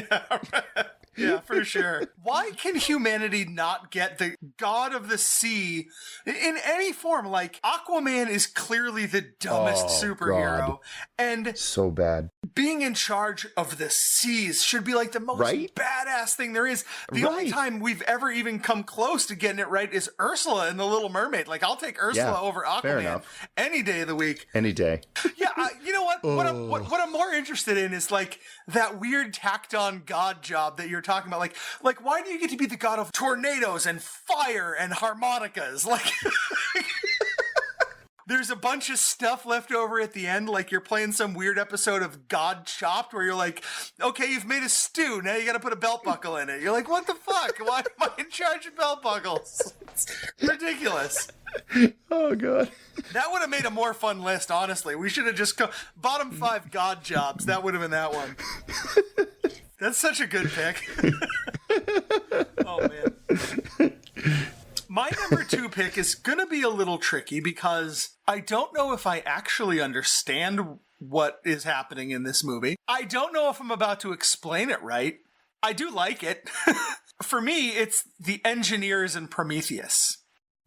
Speaker 3: Yeah, for sure. Why can humanity not get the god of the sea in any form? Like, Aquaman is clearly the dumbest superhero.
Speaker 2: God.
Speaker 3: And
Speaker 2: so bad.
Speaker 3: Being in charge of the seas should be like the most badass thing there is. The only time we've ever even come close to getting it right is Ursula in The Little Mermaid. Like, I'll take Ursula over Aquaman any day of the week.
Speaker 2: Any day.
Speaker 3: Yeah, you know what? What I'm more interested in is like that weird tacked on god job that you're talking about. Like why do you get to be the god of tornadoes and fire and harmonicas? Like there's a bunch of stuff left over at the end, like you're playing some weird episode of God Chopped where you're like, okay, you've made a stew, now you gotta put a belt buckle in it. You're like, what the fuck? Why am I in charge of belt buckles? It's ridiculous.
Speaker 2: Oh, God.
Speaker 3: That would have made a more fun list, honestly. We should have just go bottom 5 God jobs. That would have been that one. That's such a good pick. Oh, man. My number 2 pick is going to be a little tricky because I don't know if I actually understand what is happening in this movie. I don't know if I'm about to explain it right. I do like it. For me, it's the engineers in Prometheus.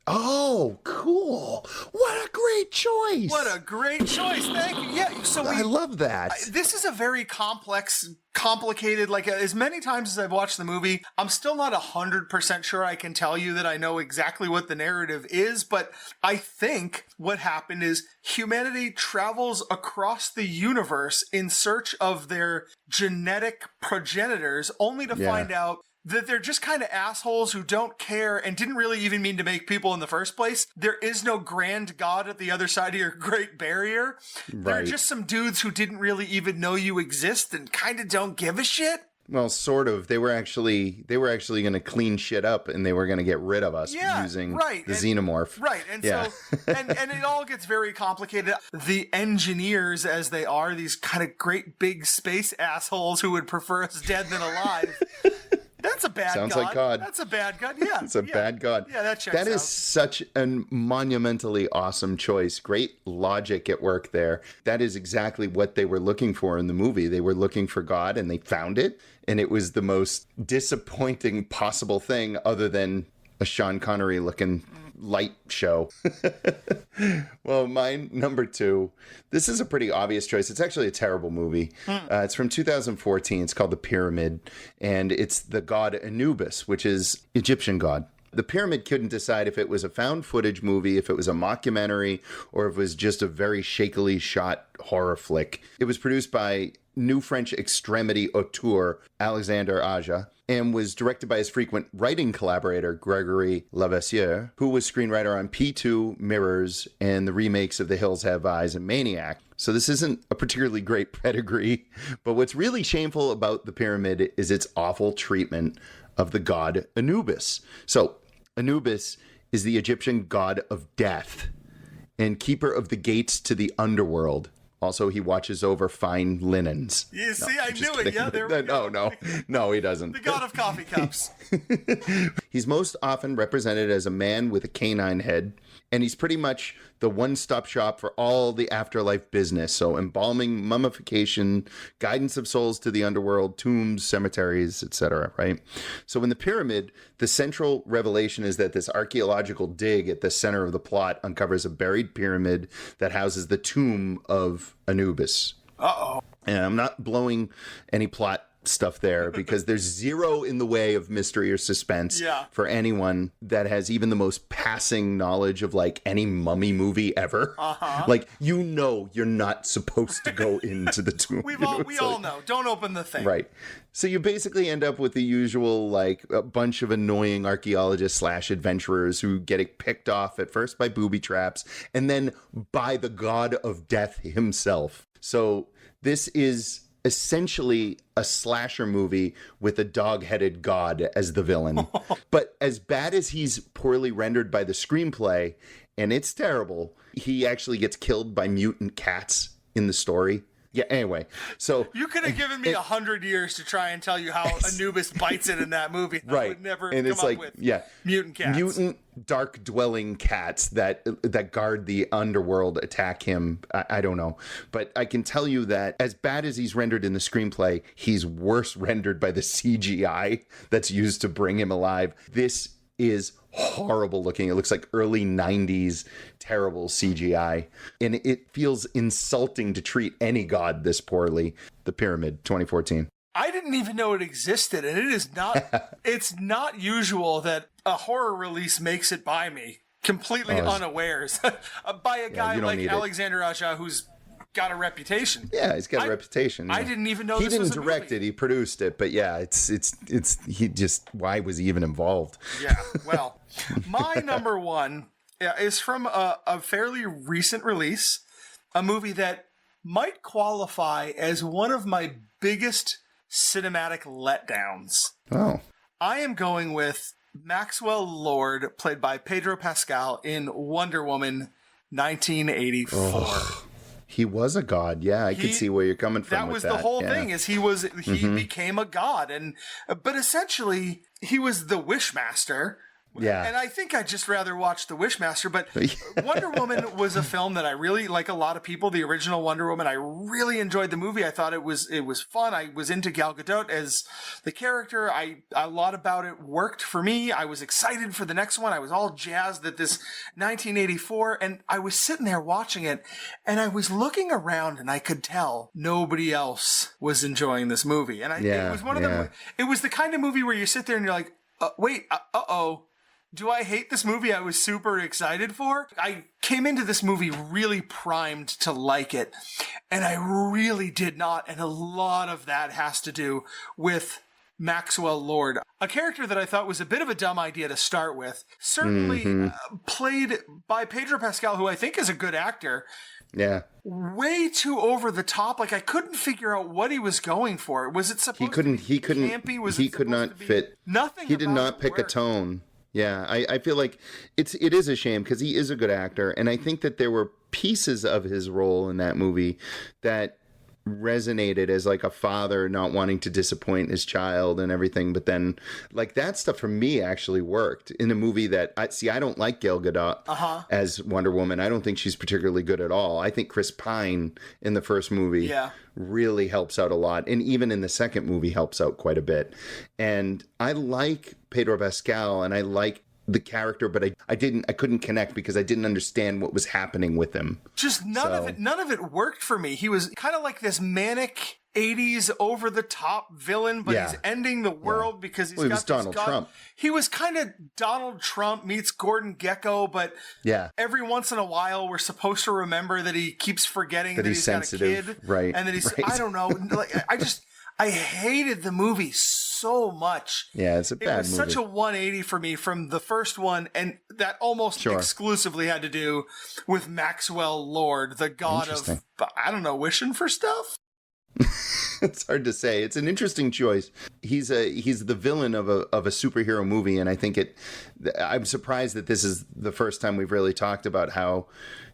Speaker 2: Oh, cool. What a great choice.
Speaker 3: What a great choice. Thank you. Yeah, so
Speaker 2: I love that.
Speaker 3: This is a very complicated, like as many times as I've watched the movie, I'm still not 100% sure I can tell you that I know exactly what the narrative is, but I think what happened is humanity travels across the universe in search of their genetic progenitors, only to find out that they're just kind of assholes who don't care and didn't really even mean to make people in the first place. There is no grand god at the other side of your Great Barrier. Right. They're just some dudes who didn't really even know you exist and kind of don't give a shit.
Speaker 2: Well, sort of. They were actually going to clean shit up, and they were going to get rid of us using the xenomorph.
Speaker 3: Right, and so and it all gets very complicated. The engineers, as they are, these kind of great big space assholes who would prefer us dead than alive. That's a bad
Speaker 2: Sounds
Speaker 3: god.
Speaker 2: like God.
Speaker 3: That's a bad god. Yeah.
Speaker 2: It's a bad god.
Speaker 3: Yeah, that checks out.
Speaker 2: That is such a monumentally awesome choice. Great logic at work there. That is exactly what they were looking for in the movie. They were looking for God, and they found it. And it was the most disappointing possible thing other than a Sean Connery looking light show. Well, mine number 2. This is a pretty obvious choice. It's actually a terrible movie. It's from 2014. It's called The Pyramid, and it's the god Anubis, which is Egyptian god. The Pyramid couldn't decide if it was a found footage movie, if it was a mockumentary, or if it was just a very shakily shot horror flick. It was produced by New French extremity auteur Alexandre Aja, and was directed by his frequent writing collaborator Gregory Levasseur, who was screenwriter on P2, Mirrors, and the remakes of The Hills Have Eyes and Maniac. So this isn't a particularly great pedigree, but what's really shameful about The Pyramid is its awful treatment of the god Anubis. So Anubis is the Egyptian god of death and keeper of the gates to the underworld. Also, he watches over fine linens.
Speaker 3: You see, I knew it. Yeah, there we go.
Speaker 2: No, he doesn't.
Speaker 3: The god of coffee cups.
Speaker 2: He's most often represented as a man with a canine head, and he's pretty much the one-stop shop for all the afterlife business. So embalming, mummification, guidance of souls to the underworld, tombs, cemeteries, etc., right? So in The Pyramid, the central revelation is that this archaeological dig at the center of the plot uncovers a buried pyramid that houses the tomb of Anubis.
Speaker 3: Uh-oh.
Speaker 2: And I'm not blowing any plot stuff there because there's zero in the way of mystery or suspense for anyone that has even the most passing knowledge of like any mummy movie ever. Like, you know, you're not supposed to go into the tomb.
Speaker 3: We all know. Don't open the thing.
Speaker 2: Right. So you basically end up with the usual, like, a bunch of annoying archaeologists / adventurers who get picked off at first by booby traps and then by the god of death himself. So this is essentially a slasher movie with a dog-headed god as the villain. But as bad as he's poorly rendered by the screenplay, and it's terrible, he actually gets killed by mutant cats in the story. Yeah, anyway, so...
Speaker 3: You could have given me 100 years to try and tell you how Anubis bites it in that movie.
Speaker 2: Right.
Speaker 3: I would never
Speaker 2: and
Speaker 3: come
Speaker 2: it's
Speaker 3: up
Speaker 2: like,
Speaker 3: with
Speaker 2: mutant
Speaker 3: cats.
Speaker 2: Mutant, dark-dwelling cats that guard the underworld attack him. I don't know. But I can tell you that as bad as he's rendered in the screenplay, he's worse rendered by the CGI that's used to bring him alive. This is horrible looking. It looks like early 90s terrible CGI. And it feels insulting to treat any god this poorly. The Pyramid, 2014.
Speaker 3: I didn't even know it existed, and it is not it's not usual that a horror release makes it by me completely unawares by a guy like Alexandre Aja, who's got a reputation.
Speaker 2: Yeah, he's got a reputation.
Speaker 3: I didn't even know
Speaker 2: he
Speaker 3: this
Speaker 2: didn't
Speaker 3: was a
Speaker 2: direct
Speaker 3: movie.
Speaker 2: it. He produced it, but yeah, it's he just, why was he even involved?
Speaker 3: Yeah, well, my number 1 is from a fairly recent release, a movie that might qualify as one of my biggest cinematic letdowns.
Speaker 2: Oh.
Speaker 3: I am going with Maxwell Lord, played by Pedro Pascal in Wonder Woman 1984.
Speaker 2: Oh. He was a god. Yeah, I could see where you're coming from with that.
Speaker 3: That was the whole thing, is he became a god. But essentially, he was the Wishmaster,
Speaker 2: Yeah.
Speaker 3: And I think I'd just rather watch The Wishmaster, but Wonder Woman was a film that I really, like a lot of people, the original Wonder Woman, I really enjoyed the movie. I thought it was fun. I was into Gal Gadot as the character. A lot about it worked for me. I was excited for the next one. I was all jazzed at this 1984, and I was sitting there watching it, and I was looking around, and I could tell nobody else was enjoying this movie. And it was one of them. It was the kind of movie where you sit there and you're like, wait, uh-oh. Do I hate this movie I was super excited for? I came into this movie really primed to like it, and I really did not, and a lot of that has to do with Maxwell Lord, a character that I thought was a bit of a dumb idea to start with. Certainly played by Pedro Pascal, who I think is a good actor.
Speaker 2: Yeah.
Speaker 3: Way too over the top. Like, I couldn't figure out what he was going for. Was it supposed to be campy?
Speaker 2: He could not fit.
Speaker 3: Nothing.
Speaker 2: He did not pick a tone. Yeah, I feel like it is a shame because he is a good actor, and I think that there were pieces of his role in that movie that resonated as like a father not wanting to disappoint his child and everything, but then like that stuff for me actually worked in a movie that I don't like Gal Gadot as Wonder Woman. I don't think she's particularly good at all. I think Chris Pine in the first movie really helps out a lot, and even in the second movie helps out quite a bit. And I like Pedro Pascal and I like the character, but I couldn't connect because I didn't understand what was happening with him.
Speaker 3: Just none of it worked for me. He was kind of like this manic 80s over the top villain, but he's ending the world because he's got
Speaker 2: Donald Trump.
Speaker 3: He was kind of Donald Trump meets Gordon Gekko, but every once in a while we're supposed to remember that he keeps forgetting that he's
Speaker 2: sensitive,
Speaker 3: got a kid,
Speaker 2: right?
Speaker 3: And that he's I don't know, like I hated the movie so much.
Speaker 2: Yeah, it's a bad movie. It was
Speaker 3: such a 180 for me from the first one, and that almost exclusively had to do with Maxwell Lord, the god of, I don't know, wishing for stuff?
Speaker 2: It's hard to say. It's an interesting choice. He's the villain of a superhero movie, and I think I'm surprised that this is the first time we've really talked about how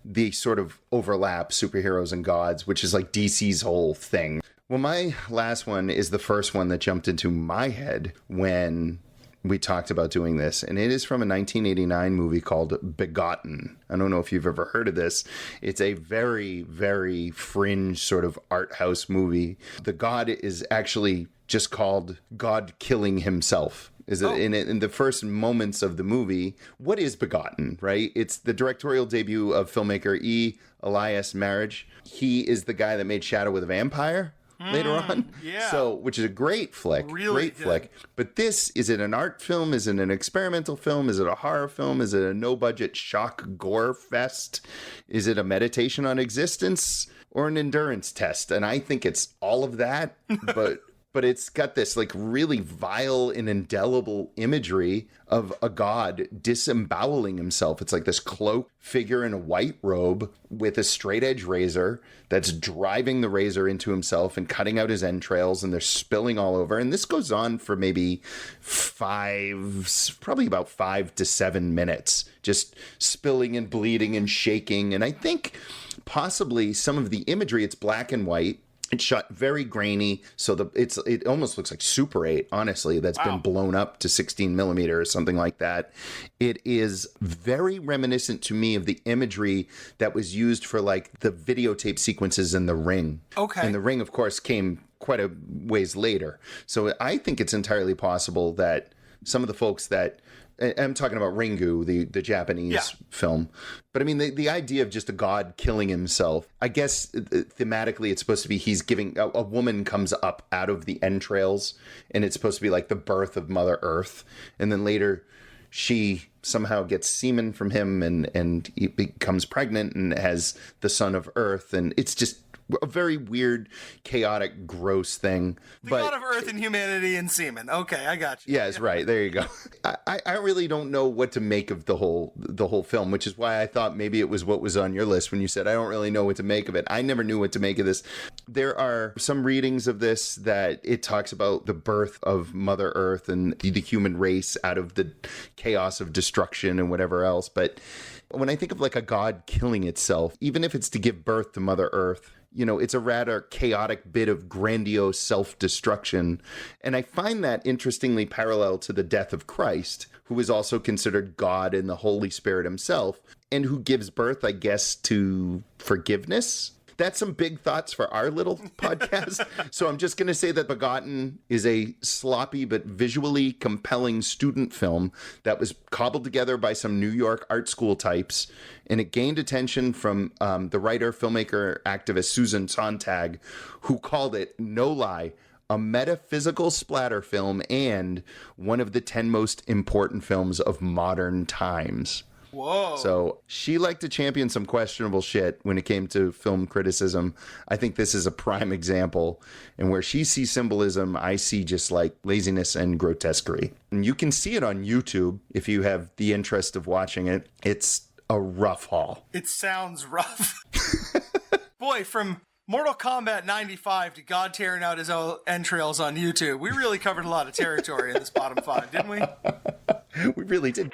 Speaker 2: the sort of overlap superheroes and gods, which is like DC's whole thing. Well, my last one is the first one that jumped into my head when we talked about doing this, and it is from a 1989 movie called Begotten. I don't know if you've ever heard of this. It's a very, very fringe sort of art house movie. The god is actually just called God killing himself. In the first moments of the movie, what is Begotten, right? It's the directorial debut of filmmaker E. Elias Marriage. He is the guy that made Shadow of the Vampire later on.
Speaker 3: Yeah.
Speaker 2: So, which is a great flick. Great flick. But this, is it an art film? Is it an experimental film? Is it a horror film? Is it a no-budget shock gore fest? Is it a meditation on existence or an endurance test? And I think it's all of that, but it's got this like really vile and indelible imagery of a god disemboweling himself. It's like this cloaked figure in a white robe with a straight edge razor that's driving the razor into himself and cutting out his entrails, and they're spilling all over. And this goes on for maybe probably about 5 to 7 minutes, just spilling and bleeding and shaking. And I think possibly some of the imagery, it's black and white. It's shot very grainy, so it almost looks like Super 8, honestly, that's been blown up to 16 millimeter or something like that. It is very reminiscent to me of the imagery that was used for like the videotape sequences in The Ring. Okay. And The Ring, of course, came quite a ways later. So I think it's entirely possible that some of the folks that... I'm talking about Ringu, the Japanese film. But I mean, the idea of just a god killing himself, I guess thematically it's supposed to be he's giving, a woman comes up out of the entrails, and it's supposed to be like the birth of Mother Earth. And then later she somehow gets semen from him and he becomes pregnant and has the son of Earth. And it's just a very weird, chaotic, gross thing.
Speaker 3: The god of Earth and humanity and semen. Okay, I got you.
Speaker 2: Yes, right. There you go. I really don't know what to make of the whole film, which is why I thought maybe it was what was on your list when you said I don't really know what to make of it. I never knew what to make of this. There are some readings of this that it talks about the birth of Mother Earth and the human race out of the chaos of destruction and whatever else. But when I think of like a god killing itself, even if it's to give birth to Mother Earth, it's a rather chaotic bit of grandiose self-destruction. And I find that interestingly parallel to the death of Christ, who is also considered God and the Holy Spirit himself, and who gives birth, I guess, to forgiveness. That's some big thoughts for our little podcast. So I'm just going to say that Begotten is a sloppy but visually compelling student film that was cobbled together by some New York art school types, and it gained attention from the writer, filmmaker, activist Susan Sontag, who called it, no lie, a metaphysical splatter film and one of the 10 most important films of modern times.
Speaker 3: Whoa.
Speaker 2: So she liked to champion some questionable shit when it came to film criticism. I think this is a prime example. And where she sees symbolism, I see just like laziness and grotesquerie. And you can see it on YouTube if you have the interest of watching it. It's a rough haul.
Speaker 3: It sounds rough. Boy, from Mortal Kombat 95 to God tearing out his own entrails on YouTube, we really covered a lot of territory in this bottom five, didn't we?
Speaker 2: We really did.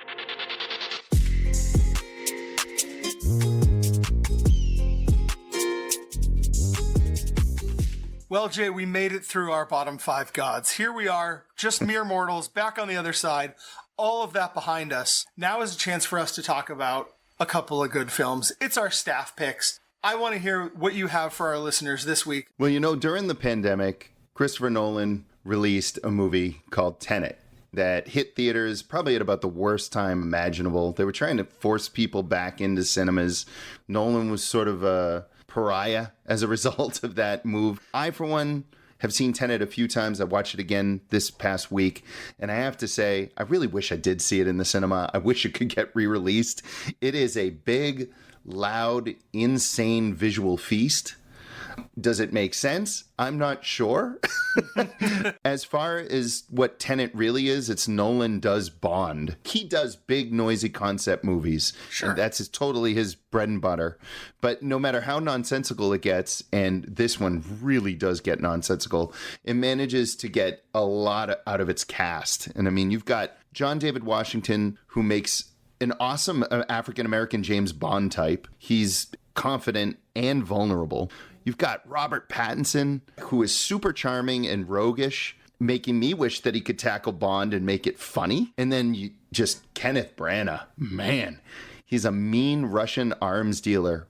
Speaker 3: Well, Jay, we made it through our bottom five gods. Here we are, just mere mortals, back on the other side, all of that behind us. Now is a chance for us to talk about a couple of good films. It's our staff picks. I want to hear what you have for our listeners this week.
Speaker 2: Well, during the pandemic, Christopher Nolan released a movie called Tenet that hit theaters probably at about the worst time imaginable. They were trying to force people back into cinemas. Nolan was sort of a pariah as a result of that move. I, for one, have seen Tenet a few times. I watched it again this past week. And I have to say, I really wish I did see it in the cinema. I wish it could get re-released. It is a big, loud, insane visual feast. Does it make sense? I'm not sure. As far as what Tenet really is, it's Nolan does Bond. He does big, noisy concept movies.
Speaker 3: Sure.
Speaker 2: And that's totally his bread and butter. But no matter how nonsensical it gets, and this one really does get nonsensical, it manages to get a lot out of its cast. And I mean, you've got John David Washington, who makes an awesome African-American James Bond type. He's confident and vulnerable. You've got Robert Pattinson, who is super charming and roguish, making me wish that he could tackle Bond and make it funny. And then you just Kenneth Branagh, man, he's a mean Russian arms dealer.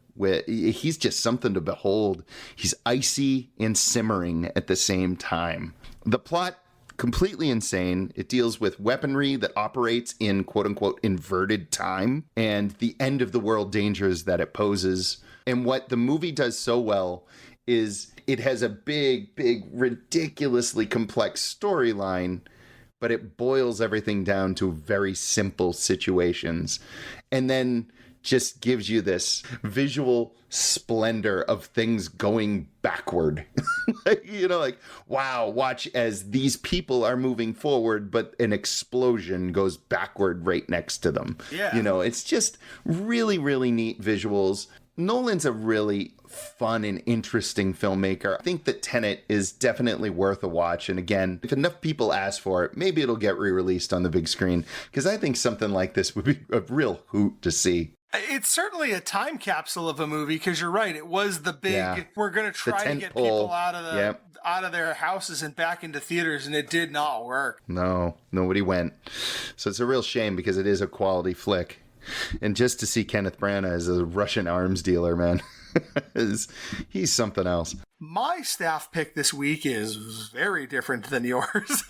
Speaker 2: He's just something to behold. He's icy and simmering at the same time. The plot, completely insane. It deals with weaponry that operates in quote-unquote inverted time and the end of the world dangers that it poses. And what the movie does so well is it has a big, ridiculously complex storyline, but it boils everything down to very simple situations. And then just gives you this visual splendor of things going backward. like, wow, watch as these people are moving forward, but an explosion goes backward right next to them.
Speaker 3: Yeah.
Speaker 2: It's just really, really neat visuals. Nolan's a really fun and interesting filmmaker. I think that Tenet is definitely worth a watch. And again, if enough people ask for it, maybe it'll get re-released on the big screen, because I think something like this would be a real hoot to see.
Speaker 3: It's certainly a time capsule of a movie, because you're right. It was the big, we're going to try to get people out of their houses and back into theaters, and it did not work.
Speaker 2: No, nobody went. So it's a real shame, because it is a quality flick. And just to see Kenneth Branagh as a Russian arms dealer, man, he's something else.
Speaker 3: My staff pick this week is very different than yours.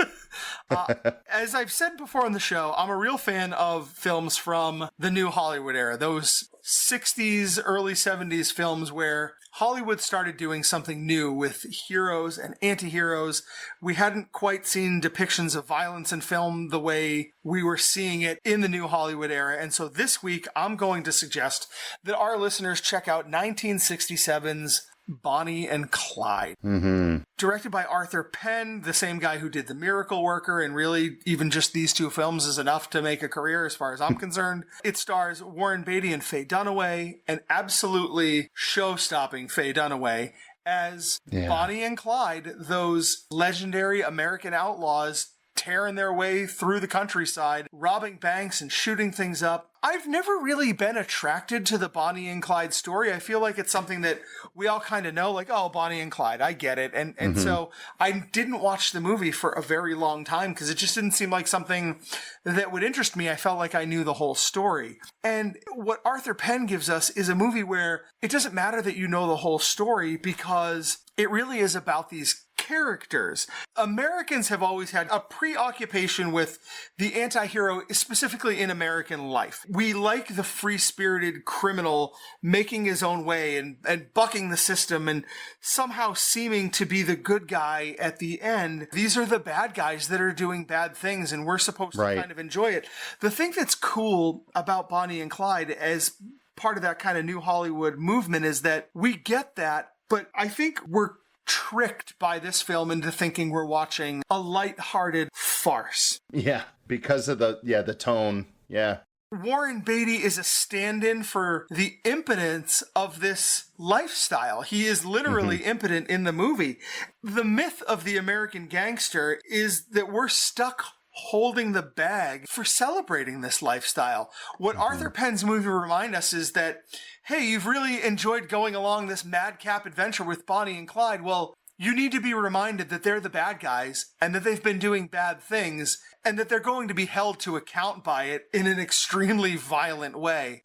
Speaker 3: As I've said before on the show, I'm a real fan of films from the new Hollywood era, those 60s, early 70s films where Hollywood started doing something new with heroes and anti-heroes. We hadn't quite seen depictions of violence in film the way we were seeing it in the new Hollywood era. And so this week, I'm going to suggest that our listeners check out 1967's Bonnie and Clyde.
Speaker 2: Mm-hmm.
Speaker 3: Directed by Arthur Penn, the same guy who did The Miracle Worker, and really even just these two films is enough to make a career as far as I'm concerned. It stars Warren Beatty and Faye Dunaway, an absolutely show-stopping Faye Dunaway, as Bonnie and Clyde, those legendary American outlaws tearing their way through the countryside, robbing banks and shooting things up. I've never really been attracted to the Bonnie and Clyde story. I feel like it's something that we all kind of know, like, oh, Bonnie and Clyde, I get it. And so I didn't watch the movie for a very long time because it just didn't seem like something that would interest me. I felt like I knew the whole story. And what Arthur Penn gives us is a movie where it doesn't matter that you know the whole story because it really is about these characters. Americans have always had a preoccupation with the anti-hero, specifically in American life. We like the free-spirited criminal making his own way and bucking the system and somehow seeming to be the good guy at the end. These are the bad guys that are doing bad things, and we're supposed to kind of enjoy it. The thing that's cool about Bonnie and Clyde as part of that kind of new Hollywood movement is that we get that, but I think we're tricked by this film into thinking we're watching a light-hearted farce.
Speaker 2: Yeah, because of the tone. Yeah.
Speaker 3: Warren Beatty is a stand-in for the impotence of this lifestyle. He is literally impotent in the movie. The myth of the American gangster is that we're stuck holding the bag for celebrating this lifestyle. What Arthur Penn's movie remind us is that, hey, you've really enjoyed going along this madcap adventure with Bonnie and Clyde. Well, you need to be reminded that they're the bad guys and that they've been doing bad things and that they're going to be held to account by it in an extremely violent way.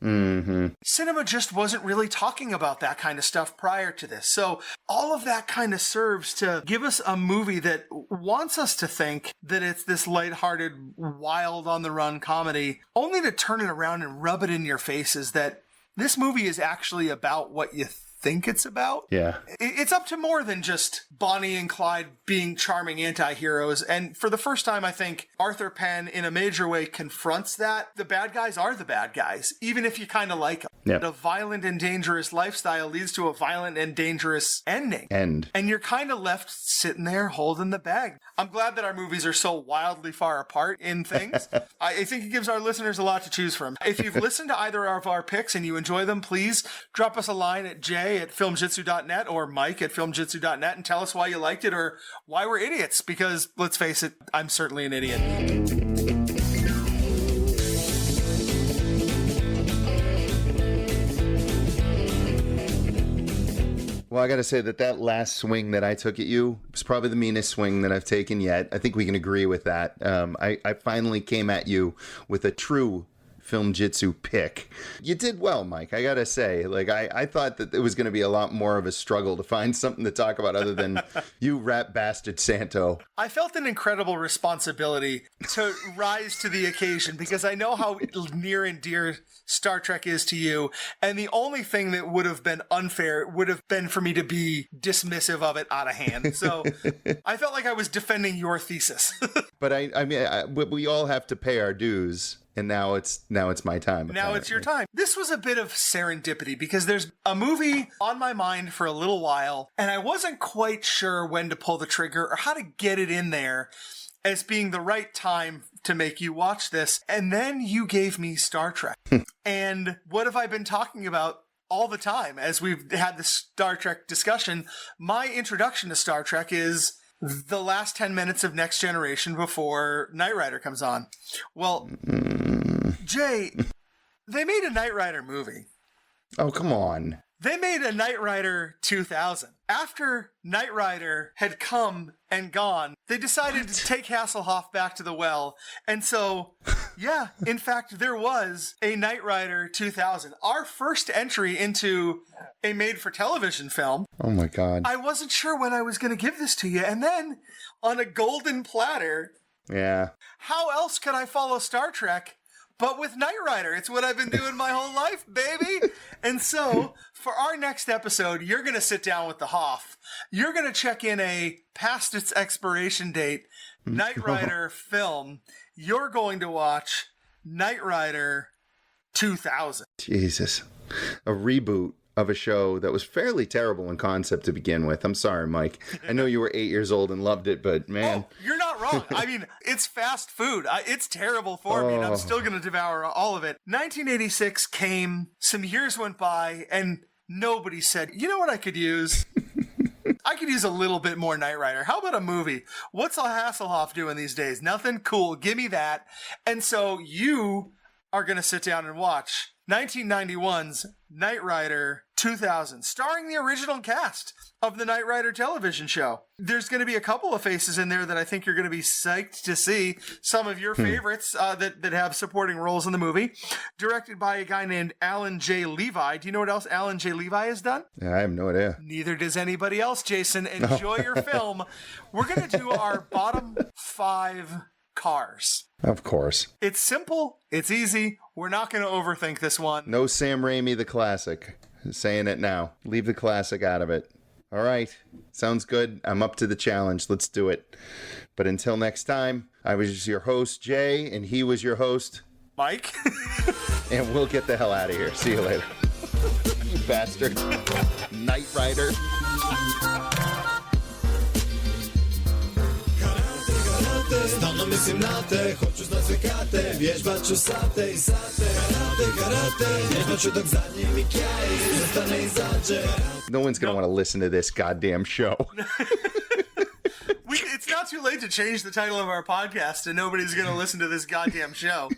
Speaker 3: Cinema just wasn't really talking about that kind of stuff prior to this. So all of that kind of serves to give us a movie that wants us to think that it's this lighthearted, wild on-the-run comedy, only to turn it around and rub it in your faces that this movie is actually about what you think it's about.
Speaker 2: Yeah.
Speaker 3: It's up to more than just Bonnie and Clyde being charming anti-heroes. And for the first time, I think Arthur Penn in a major way confronts that. The bad guys are the bad guys, even if you kind of like them.
Speaker 2: Yep.
Speaker 3: A violent and dangerous lifestyle leads to a violent and dangerous ending. And you're kind of left sitting there holding the bag. I'm glad that our movies are so wildly far apart in things. I think it gives our listeners a lot to choose from. If you've listened to either of our picks and you enjoy them, please drop us a line at jay@filmjitsu.net or mike@filmjitsu.net and tell us why you liked it or why we're idiots, because let's face it, I'm certainly an idiot.
Speaker 2: Well, I got to say that last swing that I took at you was probably the meanest swing that I've taken yet. I think we can agree with that. I finally came at you with a true Film Jitsu pick. You did well, Mike. I gotta say, I thought that it was going to be a lot more of a struggle to find something to talk about other than you rat bastard Santo.
Speaker 3: I felt an incredible responsibility to rise to the occasion because I know how near and dear Star Trek is to you, and the only thing that would have been unfair would have been for me to be dismissive of it out of hand. So I felt like I was defending your thesis.
Speaker 2: But I mean, we all have to pay our dues. And now it's my time.
Speaker 3: Now it's your time. This was a bit of serendipity because there's a movie on my mind for a little while, and I wasn't quite sure when to pull the trigger or how to get it in there as being the right time to make you watch this. And then you gave me Star Trek. And what have I been talking about all the time as we've had this Star Trek discussion? My introduction to Star Trek is the last 10 minutes of Next Generation before Knight Rider comes on. Well, Jay, they made a Knight Rider movie.
Speaker 2: Oh, come on.
Speaker 3: They made a Knight Rider 2000. After Knight Rider had come and gone, they decided to take Hasselhoff back to the well. And so, yeah, in fact, there was a Knight Rider 2000. Our first entry into a made-for-television film.
Speaker 2: Oh, my God.
Speaker 3: I wasn't sure when I was going to give this to you. And then, on a golden platter,
Speaker 2: yeah.
Speaker 3: How else could I follow Star Trek but with Knight Rider? It's what I've been doing my whole life, baby. And so, for our next episode, you're going to sit down with the Hoff. You're going to check in a past its expiration date Knight Rider film. You're going to watch Knight Rider 2000.
Speaker 2: Jesus. A reboot of a show that was fairly terrible in concept to begin with. I'm sorry, Mike. I know you were 8 years old and loved it, but man.
Speaker 3: Oh, you're not wrong. I mean, it's fast food. It's terrible for me, and I'm still going to devour all of it. 1986 came, some years went by, and nobody said, you know what I could use? I could use a little bit more Knight Rider. How about a movie? What's Hasselhoff doing these days? Nothing? Cool. Give me that. And so you are going to sit down and watch 1991's Knight Rider 2000, starring the original cast of the Knight Rider television show. There's going to be a couple of faces in there that I think you're going to be psyched to see. Some of your favorites that have supporting roles in the movie. Directed by a guy named Alan J. Levi. Do you know what else Alan J. Levi has done?
Speaker 2: I have no idea.
Speaker 3: Neither does anybody else, Jason. Enjoy your film. We're going to do our bottom 5 cars.
Speaker 2: Of course.
Speaker 3: It's simple. It's easy. We're not going to overthink this one.
Speaker 2: No Sam Raimi, the classic. Saying it now. Leave the classic out of it. All right. Sounds good. I'm up to the challenge. Let's do it. But until next time, I was your host, Jay, and he was your host,
Speaker 3: Mike.
Speaker 2: And we'll get the hell out of here. See you later. You bastard. Knight Rider.
Speaker 13: Stalno mislim na te, hoću znat sve karte, vježbat ću sate i sate. Karate, vježbat ću dok zadnji mi kjaj zostane izađe.
Speaker 2: No one's going to want to listen to this goddamn show.
Speaker 3: It's not too late to change the title of our podcast and nobody's going to listen to this goddamn show.